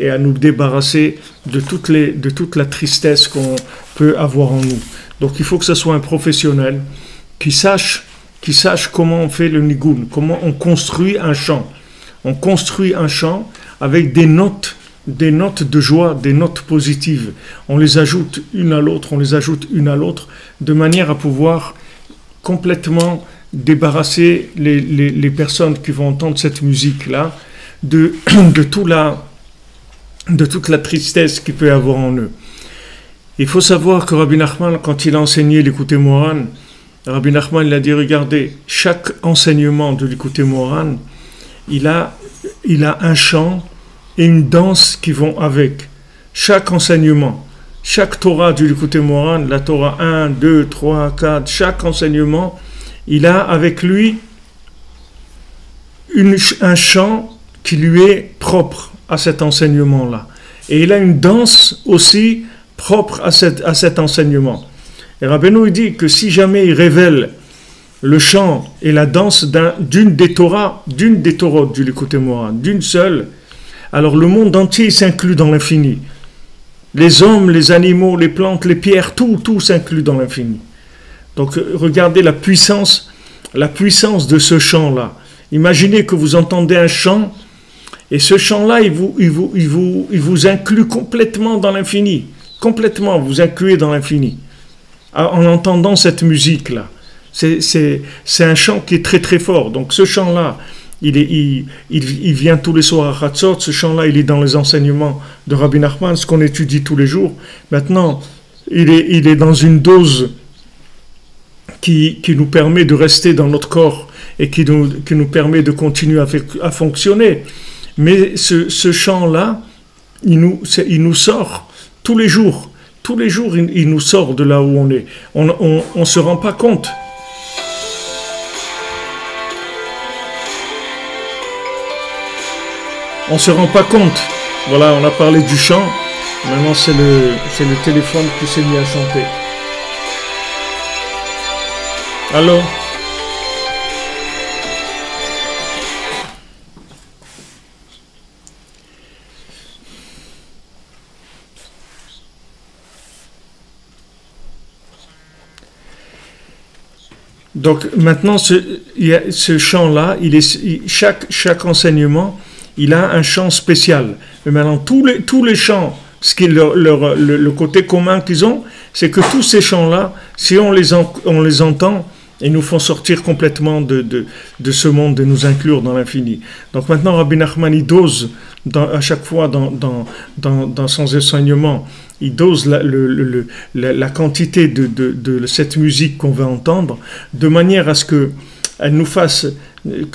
S3: et à nous débarrasser de toute la tristesse qu'on peut avoir en nous. Donc, il faut que ce soit un professionnel qui sache comment on fait le nigoun, comment on construit un chant. On construit un chant avec des notes de joie, des notes positives. On les ajoute une à l'autre, de manière à pouvoir complètement débarrasser les personnes qui vont entendre cette musique-là de toute la tristesse qu'il peut y avoir en eux. Il faut savoir que Rabbi Nachman, quand il a enseigné l'Écouté Moharan, Rabbi Nachman il a dit, regardez, chaque enseignement de l'Écouté Moharan, il a un chant et une danse qui vont avec. chaque enseignement, chaque Torah du Likutei Moharan, la Torah 1, 2, 3, 4, chaque enseignement, il a avec lui un chant qui lui est propre à cet enseignement-là. Et il a une danse aussi propre à cet enseignement. Et Rabbeinu il dit que si jamais il révèle le chant et la danse d'une des Torahs du Likutei Moharan, d'une seule, alors le monde entier s'inclut dans l'infini. Les hommes, les animaux, les plantes, les pierres, tout s'inclut dans l'infini. Donc regardez la puissance de ce chant-là. Imaginez que vous entendez un chant, et ce chant-là, il vous inclut complètement dans l'infini. Complètement, vous incluez dans l'infini. En entendant cette musique-là. C'est un chant qui est très très fort. Donc ce chant-là, il vient tous les soirs à Hatzot. Ce chant-là, il est dans les enseignements de Rabbi Nachman, ce qu'on étudie tous les jours. Maintenant, il est dans une dose qui nous permet de rester dans notre corps et qui nous permet de continuer à fonctionner. Mais ce chant-là, il nous sort tous les jours. Tous les jours, il nous sort de là où on est. On ne se rend pas compte. On ne se rend pas compte. Voilà, on a parlé du chant. Maintenant, c'est le téléphone qui s'est mis à chanter. Allô? Donc maintenant, ce chant-là, chaque enseignement, il a un chant spécial. Mais maintenant, tous les chants, ce qui est le côté commun qu'ils ont, c'est que tous ces chants-là, si on les entend, ils nous font sortir complètement de ce monde et nous inclure dans l'infini. Donc maintenant, Rabbi Nachman, il dose à chaque fois dans son enseignement, il dose la quantité de cette musique qu'on va entendre, de manière à ce que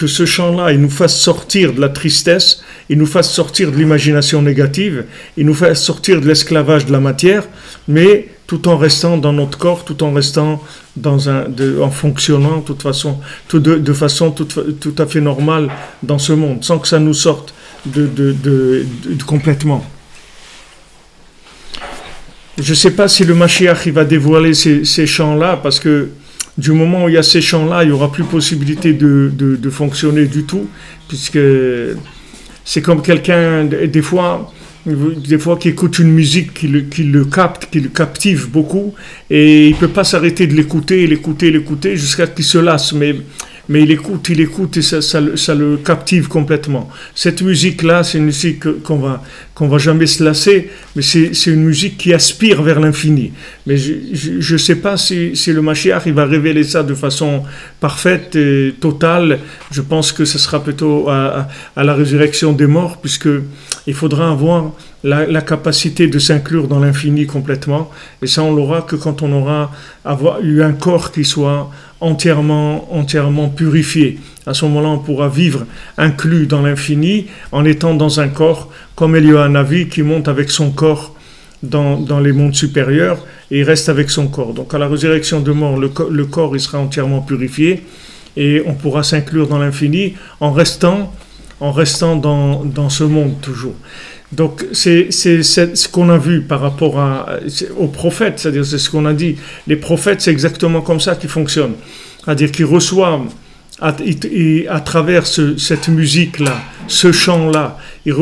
S3: ce chant-là, il nous fasse sortir de la tristesse, il nous fasse sortir de l'imagination négative, il nous fasse sortir de l'esclavage de la matière, mais tout en restant dans notre corps, tout en restant en fonctionnant de façon tout à fait normale dans ce monde, sans que ça nous sorte complètement. Je ne sais pas si le Mashiach il va dévoiler ces chants-là, parce que du moment où il y a ces chants-là, il n'y aura plus possibilité de fonctionner du tout, puisque c'est comme quelqu'un, des fois qui écoute une musique qui le captive beaucoup, et il ne peut pas s'arrêter de l'écouter jusqu'à ce qu'il se lasse, mais il écoute et ça le captive complètement. Cette musique-là, c'est une musique qu'on va jamais se lasser, mais c'est une musique qui aspire vers l'infini. Mais je ne sais pas si le Mashiach il va révéler ça de façon parfaite et totale. Je pense que ce sera plutôt à la résurrection des morts, puisque il faudra avoir la capacité de s'inclure dans l'infini complètement. Et ça, on l'aura que quand on aura eu un corps qui soit entièrement purifié. À ce moment-là, on pourra vivre inclus dans l'infini en étant dans un corps comme Eliyahu Hanavi qui monte avec son corps dans les mondes supérieurs et il reste avec son corps. Donc à la résurrection de mort, le corps il sera entièrement purifié et on pourra s'inclure dans l'infini en restant dans ce monde toujours. Donc c'est ce qu'on a vu par rapport aux prophètes, c'est-à-dire c'est ce qu'on a dit. Les prophètes, c'est exactement comme ça qu'ils fonctionnent. C'est-à-dire qu'ils reçoivent à travers cette musique-là, ce chant-là, ils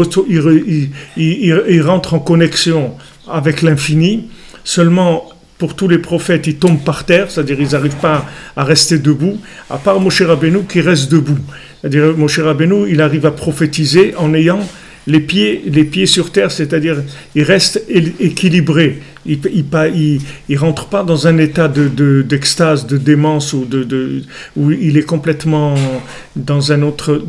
S3: rentrent en connexion avec l'infini. Seulement, pour tous les prophètes, ils tombent par terre, c'est-à-dire ils n'arrivent pas à rester debout, à part Moshe Rabbeinu qui reste debout. C'est-à-dire Moshe Rabbeinu, il arrive à prophétiser en ayant les pieds sur terre, c'est-à-dire il reste équilibré, il rentre pas dans un état d'extase, de démence où il est complètement dans un autre,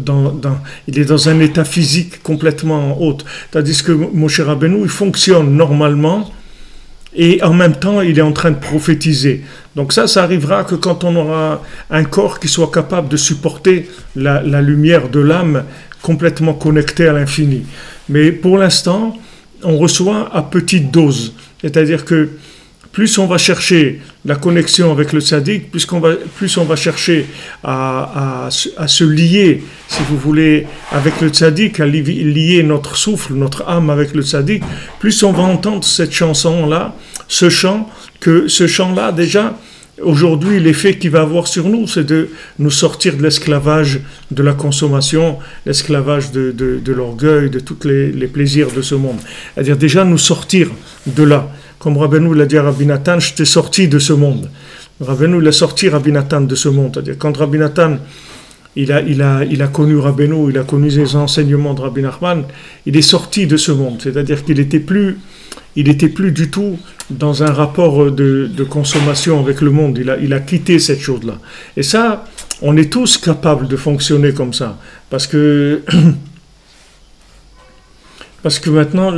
S3: il est dans un état physique complètement autre. Tandis que Moshe Rabbeinu, il fonctionne normalement et en même temps il est en train de prophétiser. Donc ça arrivera que quand on aura un corps qui soit capable de supporter la lumière de l'âme complètement connecté à l'infini. Mais pour l'instant, on reçoit à petite dose. C'est-à-dire que plus on va chercher la connexion avec le tzaddik, plus on va chercher à se lier, si vous voulez, avec le tzaddik, à lier notre souffle, notre âme avec le tzaddik, plus on va entendre cette chanson-là, ce chant-là, déjà, aujourd'hui, l'effet qu'il va avoir sur nous, c'est de nous sortir de l'esclavage de la consommation, l'esclavage de l'orgueil, de tous les plaisirs de ce monde. C'est-à-dire déjà nous sortir de là. Comme Rabbeinu l'a dit à Rabbi Nathan, je t'ai sorti de ce monde. Rabbeinu l'a sorti Rabbi Nathan de ce monde. C'est-à-dire quand Rabbi Nathan, il a connu Rabbeinu, il a connu les enseignements de Rabbi Nachman, il est sorti de ce monde. C'est-à-dire qu'il n'était plus du tout dans un rapport de consommation avec le monde. Il a quitté cette chose-là. Et ça, on est tous capables de fonctionner comme ça. Parce que maintenant,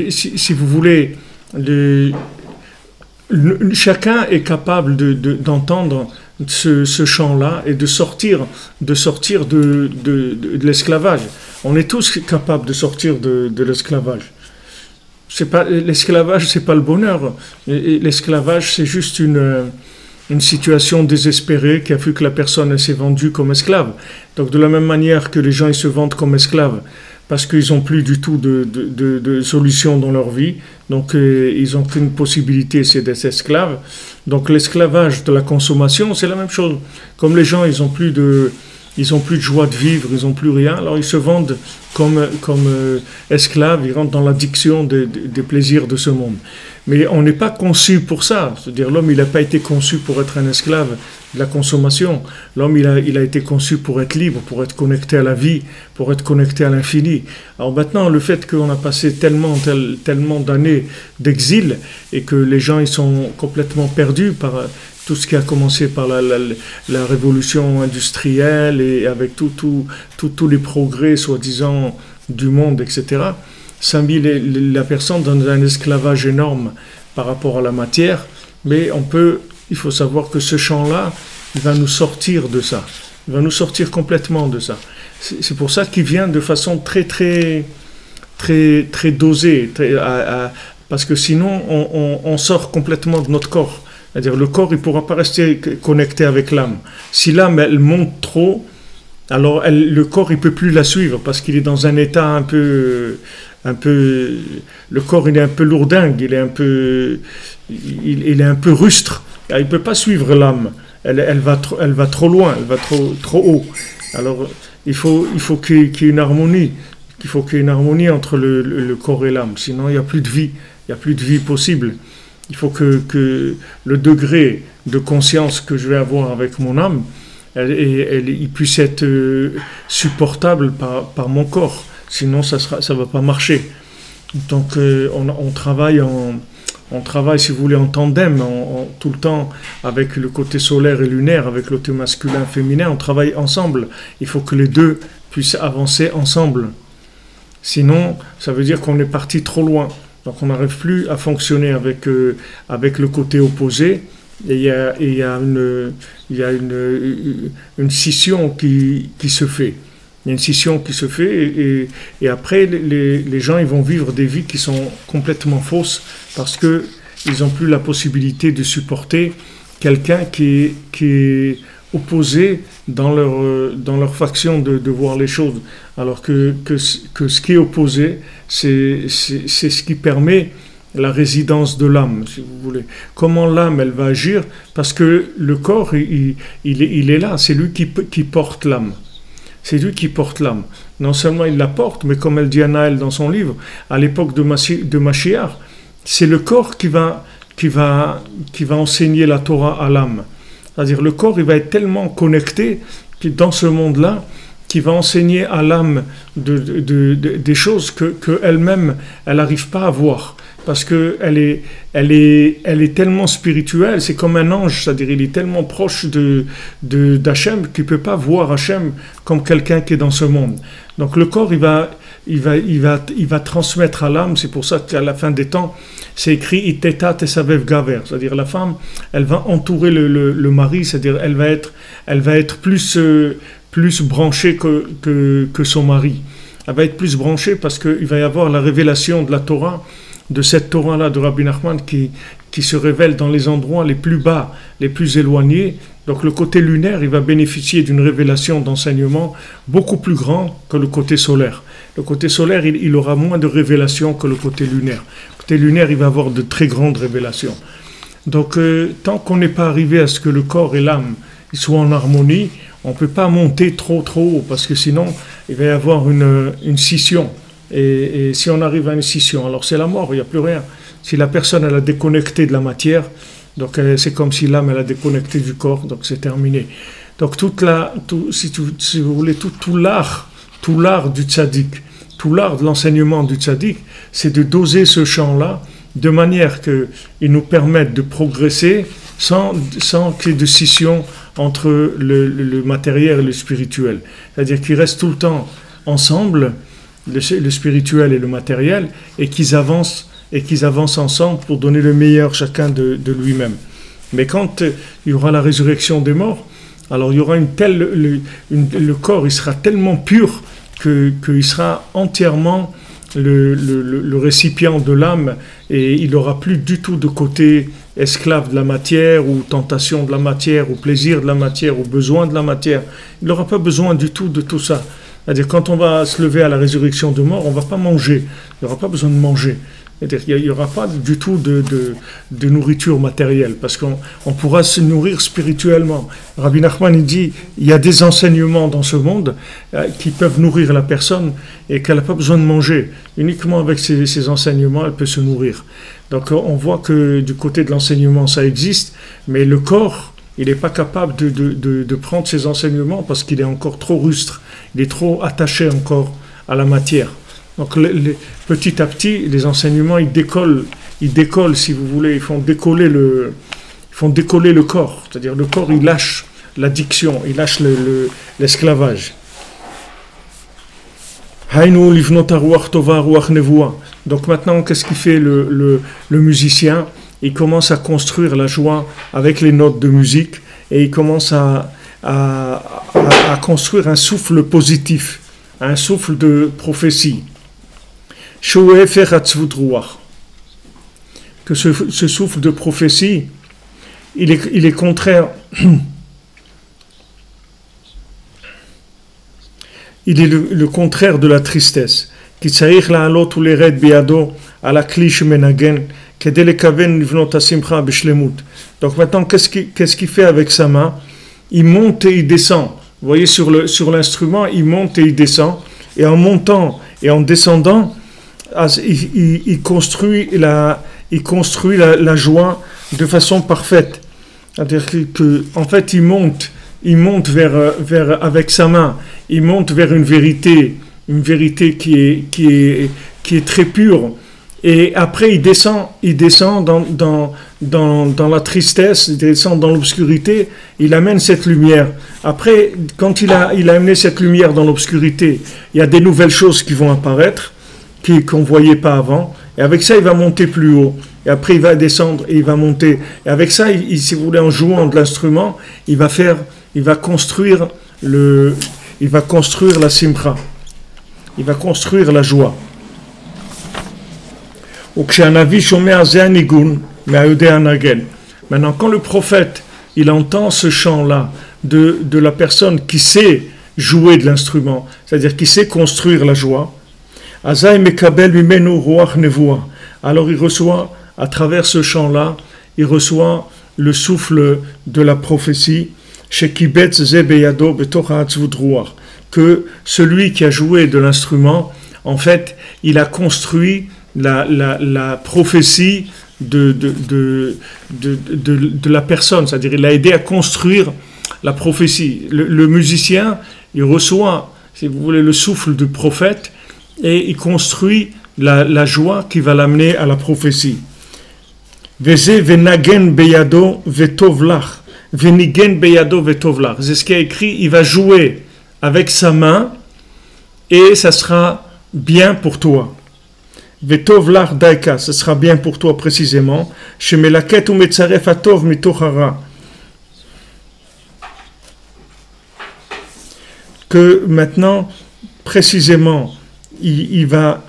S3: si vous voulez, chacun est capable d'entendre ce chant-là et de sortir de l'esclavage. On est tous capables de sortir de l'esclavage. L'esclavage, c'est pas le bonheur. L'esclavage, c'est juste une situation désespérée qui a fait que la personne s'est vendue comme esclave. Donc de la même manière que les gens ils se vendent comme esclaves, parce qu'ils n'ont plus du tout de solution dans leur vie, donc ils n'ont qu'une possibilité, c'est d'être esclaves. Donc l'esclavage de la consommation, c'est la même chose. Comme les gens, ils n'ont plus de joie de vivre, ils n'ont plus rien, alors ils se vendent comme esclaves, ils rentrent dans l'addiction des plaisirs de ce monde. Mais on n'est pas conçu pour ça, c'est-à-dire l'homme il n'a pas été conçu pour être un esclave de la consommation. L'homme il a été conçu pour être libre, pour être connecté à la vie, pour être connecté à l'infini. Alors maintenant le fait qu'on a passé tellement d'années d'exil et que les gens ils sont complètement perdus par tout ce qui a commencé par la révolution industrielle et avec tous les progrès soi-disant du monde, etc., ça a mis la personne dans un esclavage énorme par rapport à la matière, mais il faut savoir que ce champ-là, il va nous sortir de ça, il va nous sortir complètement de ça. C'est pour ça qu'il vient de façon très dosée, parce que sinon on sort complètement de notre corps. C'est-à-dire le corps, il ne pourra pas rester connecté avec l'âme. Si l'âme, elle monte trop, alors le corps, il ne peut plus la suivre parce qu'il est dans un état un peu, le corps, il est un peu lourdingue, il est un peu rustre. Il ne peut pas suivre l'âme. Elle va trop loin, elle va trop haut. Alors, il faut qu'il y ait une harmonie. Il faut qu'il y ait une harmonie entre le corps et l'âme. Sinon, il n'y a plus de vie. Il n'y a plus de vie possible. Il faut que le degré de conscience que je vais avoir avec mon âme, il puisse être supportable par mon corps. Sinon, ça va pas marcher. Donc, on travaille, si vous voulez, en tandem, tout le temps, avec le côté solaire et lunaire, avec le côté masculin et féminin, on travaille ensemble. Il faut que les deux puissent avancer ensemble. Sinon, ça veut dire qu'on est parti trop loin. Donc, on n'arrive plus à fonctionner avec le côté opposé. Et il y a une scission qui se fait. Il y a une scission qui se fait et après, les gens ils vont vivre des vies qui sont complètement fausses parce qu'ils n'ont plus la possibilité de supporter quelqu'un qui est opposé dans leur faction de voir les choses. Alors que ce qui est opposé, c'est ce qui permet la résidence de l'âme, si vous voulez. Comment l'âme, elle va agir? Parce que le corps, il est là, c'est lui qui porte l'âme. C'est lui qui porte l'âme. Non seulement il la porte, mais comme elle dit Anaël dans son livre, à l'époque de Mashiach, c'est le corps qui va enseigner la Torah à l'âme. C'est-à-dire le corps, il va être tellement connecté dans ce monde-là, qui va enseigner à l'âme des choses qu'elle-même, elle n'arrive pas à voir. Parce qu'elle est tellement spirituelle, c'est comme un ange, c'est-à-dire il est tellement proche d'Hachem qu'il ne peut pas voir Hachem comme quelqu'un qui est dans ce monde. Donc le corps, il va il va transmettre à l'âme. C'est pour ça qu'à la fin des temps, c'est écrit Iteta Tesavev Gaver, c'est-à-dire la femme, elle va entourer le mari, c'est-à-dire elle va être plus branchée que son mari. Elle va être plus branchée parce qu'il va y avoir la révélation de la Torah, de cette Torah-là de Rabbi Nachman qui se révèle dans les endroits les plus bas, les plus éloignés. Donc le côté lunaire, il va bénéficier d'une révélation d'enseignement beaucoup plus grand que le côté solaire. Le côté solaire, il aura moins de révélations que le côté lunaire. Le côté lunaire, il va avoir de très grandes révélations. Donc tant qu'on n'est pas arrivé à ce que le corps et l'âme soient en harmonie, on ne peut pas monter trop haut, parce que sinon, il va y avoir une scission. Et si on arrive à une scission, alors c'est la mort, il n'y a plus rien. Si la personne, elle a déconnecté de la matière, donc c'est comme si l'âme, elle a déconnecté du corps, donc c'est terminé. Donc si vous voulez, tout l'art du tzaddik, tout l'art de l'enseignement du tzaddik, c'est de doser ce champ-là de manière qu'il nous permette de progresser sans qu'il y ait de scission entre le matériel et le spirituel. C'est-à-dire qu'ils restent tout le temps ensemble, le spirituel et le matériel, et qu'ils avancent ensemble pour donner le meilleur chacun de lui-même. Mais quand il y aura la résurrection des morts, alors il y aura le corps, il sera tellement pur qu'il sera entièrement le récipient de l'âme, et il n'aura plus du tout de côté esclave de la matière, ou tentation de la matière, ou plaisir de la matière, ou besoin de la matière. Il n'aura pas besoin du tout de tout ça. C'est-à-dire, quand on va se lever à la résurrection de mort, on ne va pas manger. Il n'y aura pas besoin de manger. C'est-à-dire qu'il n'y aura pas du tout de nourriture matérielle, parce qu'on pourra se nourrir spirituellement. Rabbi Nachman, il dit, il y a des enseignements dans ce monde qui peuvent nourrir la personne et qu'elle n'a pas besoin de manger. Uniquement avec ces enseignements, elle peut se nourrir. Donc on voit que du côté de l'enseignement, ça existe, mais le corps, il n'est pas capable de prendre ces enseignements parce qu'il est encore trop rustre, il est trop attaché encore à la matière. Donc petit à petit, les enseignements, ils décollent, si vous voulez, ils font décoller le corps. C'est-à-dire le corps, il lâche l'addiction, il lâche l'esclavage. Donc maintenant, qu'est-ce qu'il fait le musicien? Il commence à construire la joie avec les notes de musique, et il commence à construire un souffle positif, un souffle de prophétie. Que ce souffle de prophétie, il est contraire. Il est le contraire de la tristesse. Donc maintenant, qu'est-ce qu'il fait avec sa main? Il monte et il descend. Vous voyez, sur l'instrument, il monte et il descend. Et en montant et en descendant, il construit la joie de façon parfaite. C'est-à-dire qu'en fait, il monte vers avec sa main, il monte vers une vérité qui est très pure. Et après, il descend dans la tristesse, il descend dans l'obscurité, il amène cette lumière. Après, quand il a amené cette lumière dans l'obscurité, il y a des nouvelles choses qui vont apparaître, qu'on ne voyait pas avant. Et avec ça, il va monter plus haut. Et après, il va descendre et il va monter. Et avec ça, si vous voulez, en jouant de l'instrument, il va construire la simcha. Il va construire la joie. Maintenant, quand le prophète, il entend ce chant-là de la personne qui sait jouer de l'instrument, c'est-à-dire qui sait construire la joie, alors il reçoit, à travers ce chant-là, il reçoit le souffle de la prophétie, que celui qui a joué de l'instrument, en fait, il a construit la prophétie de la personne, c'est-à-dire il a aidé à construire la prophétie. Le musicien, il reçoit, si vous voulez, le souffle du prophète, et il construit la joie qui va l'amener à la prophétie. C'est ce qui est écrit, il va jouer avec sa main et ça sera bien pour toi. Vetov lach daika, ce sera bien pour toi précisément. Shemelaket ou metzaref atov mitochara. Que maintenant, précisément, il va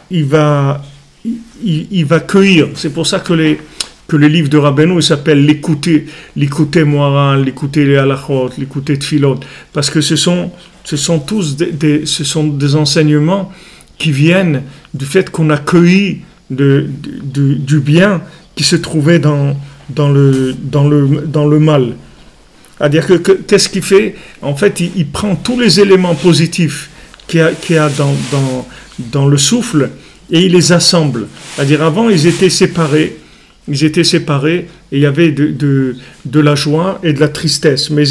S3: cueillir. C'est pour ça que le livre de Rabbeinu s'appelle l'écouter Moharan, l'écouter les halachot, l'écouter tfilot, parce que ce sont tous des enseignements qui viennent du fait qu'on a cueilli du bien qui se trouvait dans le mal. C'est-à-dire qu'est-ce qu'il fait? En fait, il prend tous les éléments positifs qu'il y a dans le souffle et il les assemble. C'est-à-dire avant, ils étaient séparés et il y avait de la joie et de la tristesse. Mais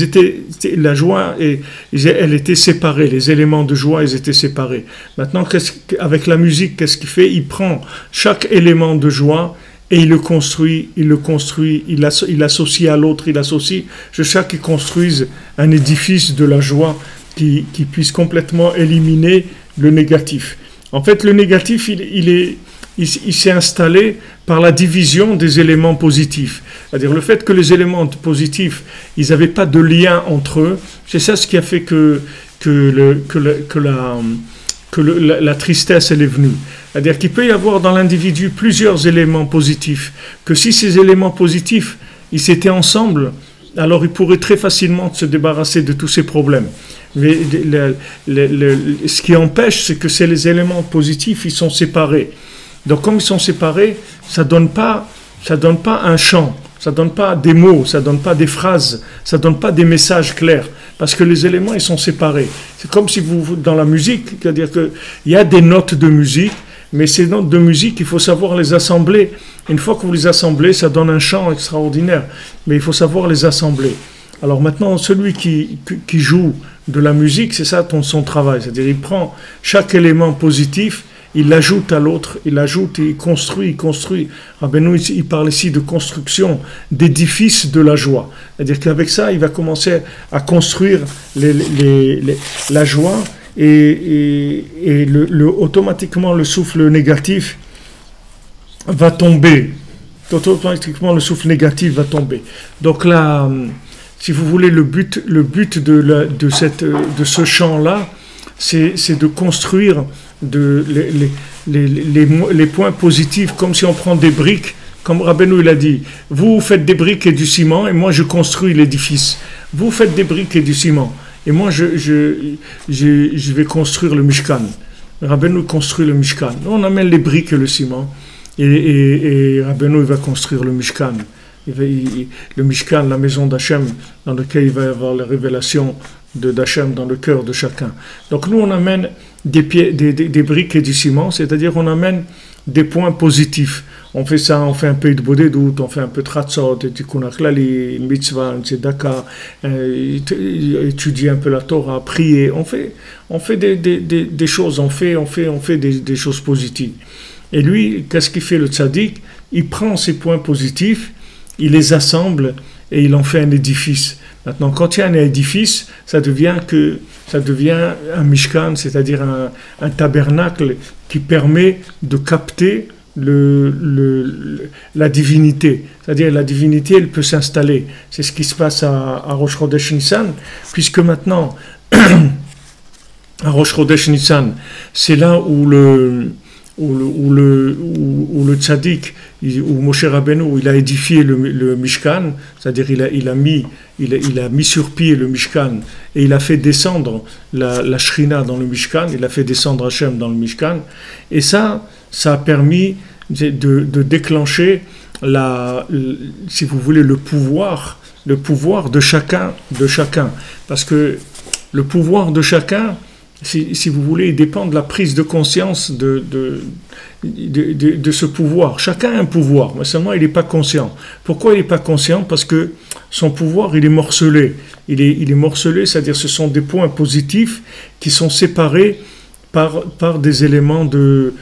S3: la joie, elle était séparée. Les éléments de joie, ils étaient séparés. Maintenant, avec la musique, qu'est-ce qu'il fait? Il prend chaque élément de joie et il le construit, il l'associe à l'autre, il associe, jusqu'à qu'il construise un édifice de la joie qui puisse complètement éliminer le négatif. En fait, le négatif, il s'est installé par la division des éléments positifs. C'est-à-dire le fait que les éléments positifs, ils n'avaient pas de lien entre eux, c'est ça ce qui a fait que la tristesse elle est venue. C'est-à-dire qu'il peut y avoir dans l'individu plusieurs éléments positifs, que si ces éléments positifs, ils étaient ensemble, alors il pourrait très facilement se débarrasser de tous ces problèmes. Mais ce qui empêche, c'est que les éléments positifs, ils sont séparés. Donc comme ils sont séparés, ça donne pas un chant, ça donne pas des mots, ça donne pas des phrases, ça donne pas des messages clairs, parce que les éléments ils sont séparés. C'est comme si dans la musique, c'est-à-dire que il y a des notes de musique, mais ces notes de musique, il faut savoir les assembler. Une fois que vous les assemblez, ça donne un chant extraordinaire, mais il faut savoir les assembler. Alors maintenant, celui qui joue de la musique, c'est ça son travail, c'est-à-dire il prend chaque élément positif, il l'ajoute à l'autre, il construit. Rabbeinu, il parle ici de construction d'édifices de la joie. C'est-à-dire qu'avec ça, il va commencer à construire la joie et automatiquement le souffle négatif va tomber. Automatiquement le souffle négatif va tomber. Donc là, si vous voulez, le but de ce chant-là, c'est de construire les points positifs, comme si on prend des briques, comme Rabbeinu il a dit, vous faites des briques et du ciment, et moi je construis l'édifice. Vous faites des briques et du ciment, et moi je vais construire le Mishkan. Rabbeinu construit le Mishkan. On amène les briques et le ciment, et Rabbeinu il va construire le Mishkan. Le Mishkan, la maison d'Hachem, dans laquelle il va y avoir la révélation d'Hachem dans le cœur de chacun. Donc nous on amène des briques et du ciment, c'est-à-dire on amène des points positifs. On fait ça, on fait un peu de bodédout, on fait un peu de tratzot, de tikkun klali, mitzvah, tzedaka, étudier un peu la Torah, prier. On fait des choses, on fait des choses positives. Et lui, qu'est-ce qu'il fait le tzaddik? Il prend ces points positifs, il les assemble et il en fait un édifice. Maintenant, quand il y a un édifice, ça devient un mishkan, c'est-à-dire un tabernacle qui permet de capter la divinité. C'est-à-dire la divinité, elle peut s'installer. C'est ce qui se passe à Rosh Chodesh Nissan, puisque maintenant, à Rosh Chodesh Nissan, c'est là où le tzaddik, où Moshe Rabbeinu, il a édifié le Mishkan, c'est-à-dire il a mis sur pied le Mishkan et il a fait descendre la Shrina dans le Mishkan, il a fait descendre Hachem dans le Mishkan, et ça a permis de déclencher si vous voulez le pouvoir de chacun, parce que le pouvoir de chacun, si vous voulez, il dépend de la prise de conscience de ce pouvoir. Chacun a un pouvoir, mais seulement il n'est pas conscient. Pourquoi il n'est pas conscient? Parce que son pouvoir, il est morcelé. Il est morcelé, c'est-à-dire ce sont des points positifs qui sont séparés par des éléments de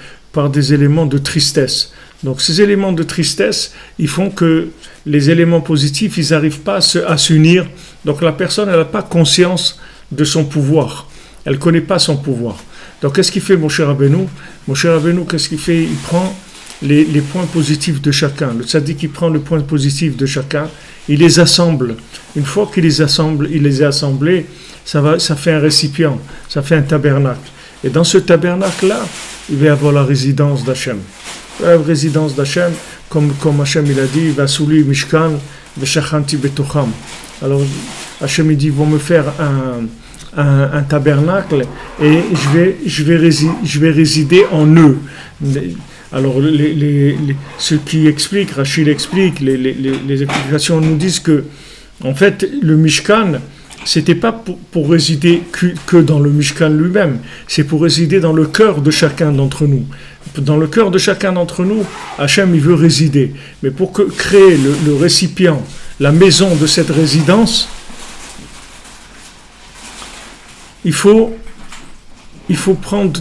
S3: tristesse. Donc ces éléments de tristesse, ils font que les éléments positifs, ils n'arrivent pas à s'unir. Donc la personne, elle n'a pas conscience de son pouvoir. Elle ne connaît pas son pouvoir. Donc qu'est-ce qu'il fait Moshe Rabbeinu? Moshe Rabbeinu, qu'est-ce qu'il fait? Il prend les points positifs de chacun. Le tzaddik, il prend le point positif de chacun, il les assemble. Une fois qu'il les assemble, il les a assemblés, ça fait un récipient, ça fait un tabernacle. Et dans ce tabernacle-là, il va y avoir la résidence d'Hachem. La résidence d'Hachem, comme Hachem il a dit, Vasuli Mishkan, Veshachanti Betocham. Alors Hachem il dit, ils vont me faire un tabernacle et je vais résider en eux. Alors ceux qui expliquent, Rachid explique, les explications nous disent que en fait le Mishkan, c'était pas pour résider que dans le Mishkan lui-même, c'est pour résider dans le cœur de chacun d'entre nous. Dans le cœur de chacun d'entre nous, Hachem il veut résider. Mais pour créer le récipient, la maison de cette résidence, il faut prendre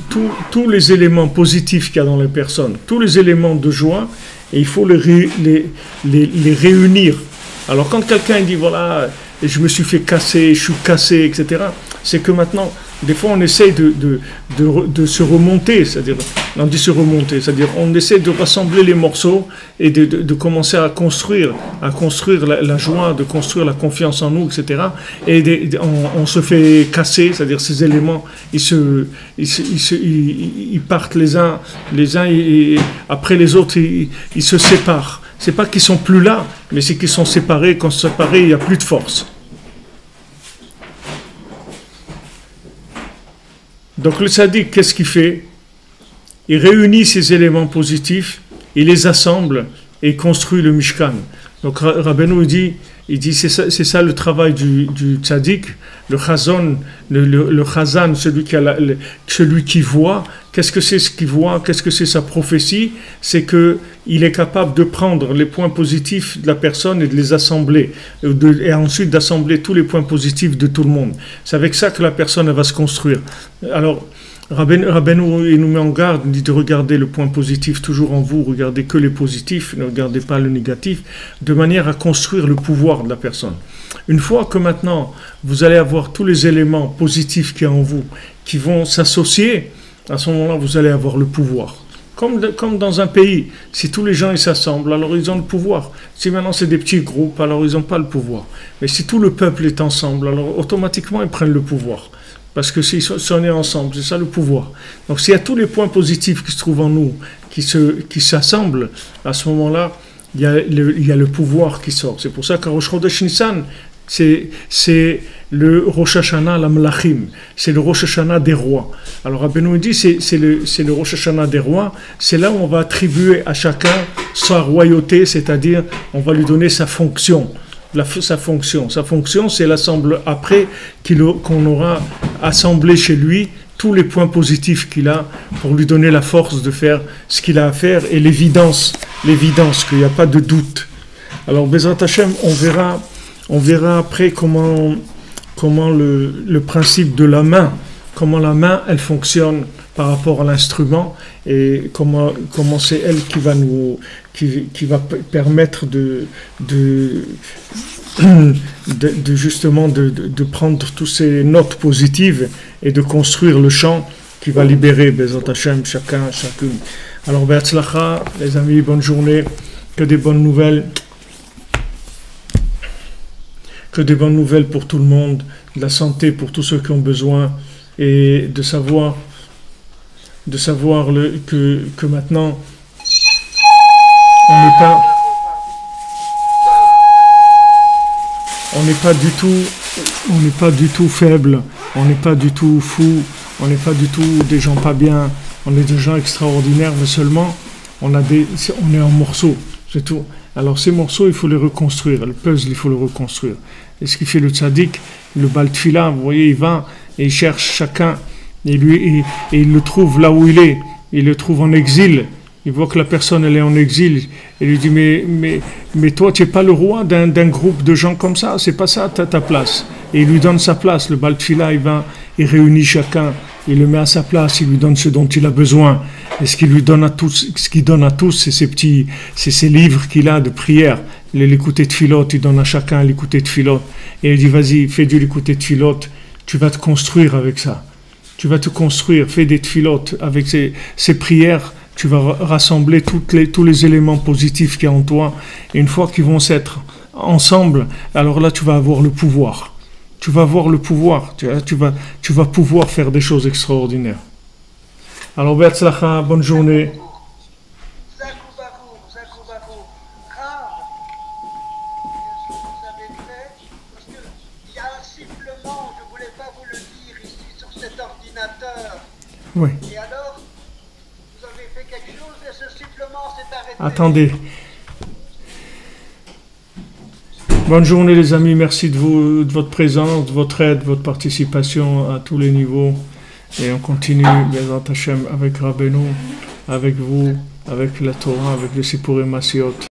S3: tous les éléments positifs qu'il y a dans les personnes, tous les éléments de joie, et il faut les réunir. Alors quand quelqu'un dit voilà, je me suis fait casser, je suis cassé, etc., c'est que maintenant, des fois on essaye de se remonter, c'est-à-dire on essaie de rassembler les morceaux et de commencer à construire la joie, de construire la confiance en nous, etc. Et on se fait casser, c'est-à-dire ces éléments, ils partent les uns et après les autres, ils se séparent. C'est pas qu'ils sont plus là, mais c'est qu'ils sont séparés. Quand ils sont séparés, il n'y a plus de force. Donc le tzaddik, qu'est-ce qu'il fait? Il réunit ces éléments positifs, il les assemble et il construit le Mishkan. Donc Rabbeinu il dit c'est ça le travail du tzaddik, le chazon, le chazan, celui qui voit. Qu'est-ce que c'est ce qu'il voit? Qu'est-ce que c'est sa prophétie? C'est que il est capable de prendre les points positifs de la personne et de les assembler, et ensuite d'assembler tous les points positifs de tout le monde. C'est avec ça que la personne elle va se construire. Alors Rabbeinu il nous met en garde, il dit de regarder le point positif toujours en vous, regardez que les positifs, ne regardez pas le négatif, de manière à construire le pouvoir de la personne. Une fois que maintenant vous allez avoir tous les éléments positifs qu'il y a en vous qui vont s'associer, à ce moment-là vous allez avoir le pouvoir. Comme dans un pays, si tous les gens ils s'assemblent, alors ils ont le pouvoir. Si maintenant c'est des petits groupes, alors ils n'ont pas le pouvoir. Mais si tout le peuple est ensemble, alors automatiquement ils prennent le pouvoir. Parce que si on est ensemble, c'est ça le pouvoir. Donc s'il y a tous les points positifs qui se trouvent en nous, qui s'assemblent, à ce moment-là, il y a le pouvoir qui sort. C'est pour ça qu'à Rosh Chodesh Nissan, c'est le Rosh Hashanah la Melachim, c'est le Rosh Hashanah des rois. Alors Rabbeinu dit c'est le Rosh Hashanah des rois, c'est là où on va attribuer à chacun sa royauté, c'est-à-dire on va lui donner sa fonction. Sa fonction, c'est l'assemble après qu'on aura assemblé chez lui tous les points positifs qu'il a pour lui donner la force de faire ce qu'il a à faire et l'évidence qu'il n'y a pas de doute. Alors Bezrat Hashem, on verra après comment le principe de la main, comment la main elle fonctionne par rapport à l'instrument et comment c'est elle qui va permettre de justement de prendre toutes ces notes positives et de construire le chant qui va libérer Bezrat Hashem chacune. Alors Be'atzlacha, les amis, bonne journée, que des bonnes nouvelles. Que des bonnes nouvelles pour tout le monde, de la santé pour tous ceux qui ont besoin, et de savoir que maintenant on n'est pas du tout faible, on n'est pas du tout fou, on n'est pas du tout des gens pas bien, on est des gens extraordinaires, mais seulement on est en morceaux, c'est tout. Alors ces morceaux, il faut les reconstruire, le puzzle, il faut le reconstruire. Et ce qui fait le tzaddik, le Baal Tefila, vous voyez, il va et il cherche chacun, et il le trouve là où il le trouve en exil. Il voit que la personne elle est en exil, et lui dit mais toi tu n'es pas le roi d'un groupe de gens comme ça, c'est pas ça ta place. Et il lui donne sa place. Le Baal Tefila, il réunit chacun, il le met à sa place, il lui donne ce dont il a besoin. Et ce qu'il donne à tous, c'est ces livres qu'il a de prière, l'écouter de Tefilot, il donne à chacun l'écouter de Tefilot. Et il dit vas-y, fais du l'écouter de Tefilot, tu vas te construire avec ça. Tu vas te construire, fais des tfilotes. Avec ces prières, tu vas rassembler tous les éléments positifs qu'il y a en toi. Et une fois qu'ils vont s'être ensemble, alors là, tu vas avoir le pouvoir. Tu vas avoir le pouvoir. Tu vas pouvoir faire des choses extraordinaires. Alors, Be'atzlacha, bonne journée. Oui.
S4: Et alors, vous avez fait quelque chose et ce sifflement s'est arrêté.
S3: Attendez. Bonne journée les amis, merci de votre présence, de votre aide, de votre participation à tous les niveaux. Et on continue, Bezrat Hashem, avec Rabbeinu, avec vous, avec la Torah, avec le Sipurim Masiot.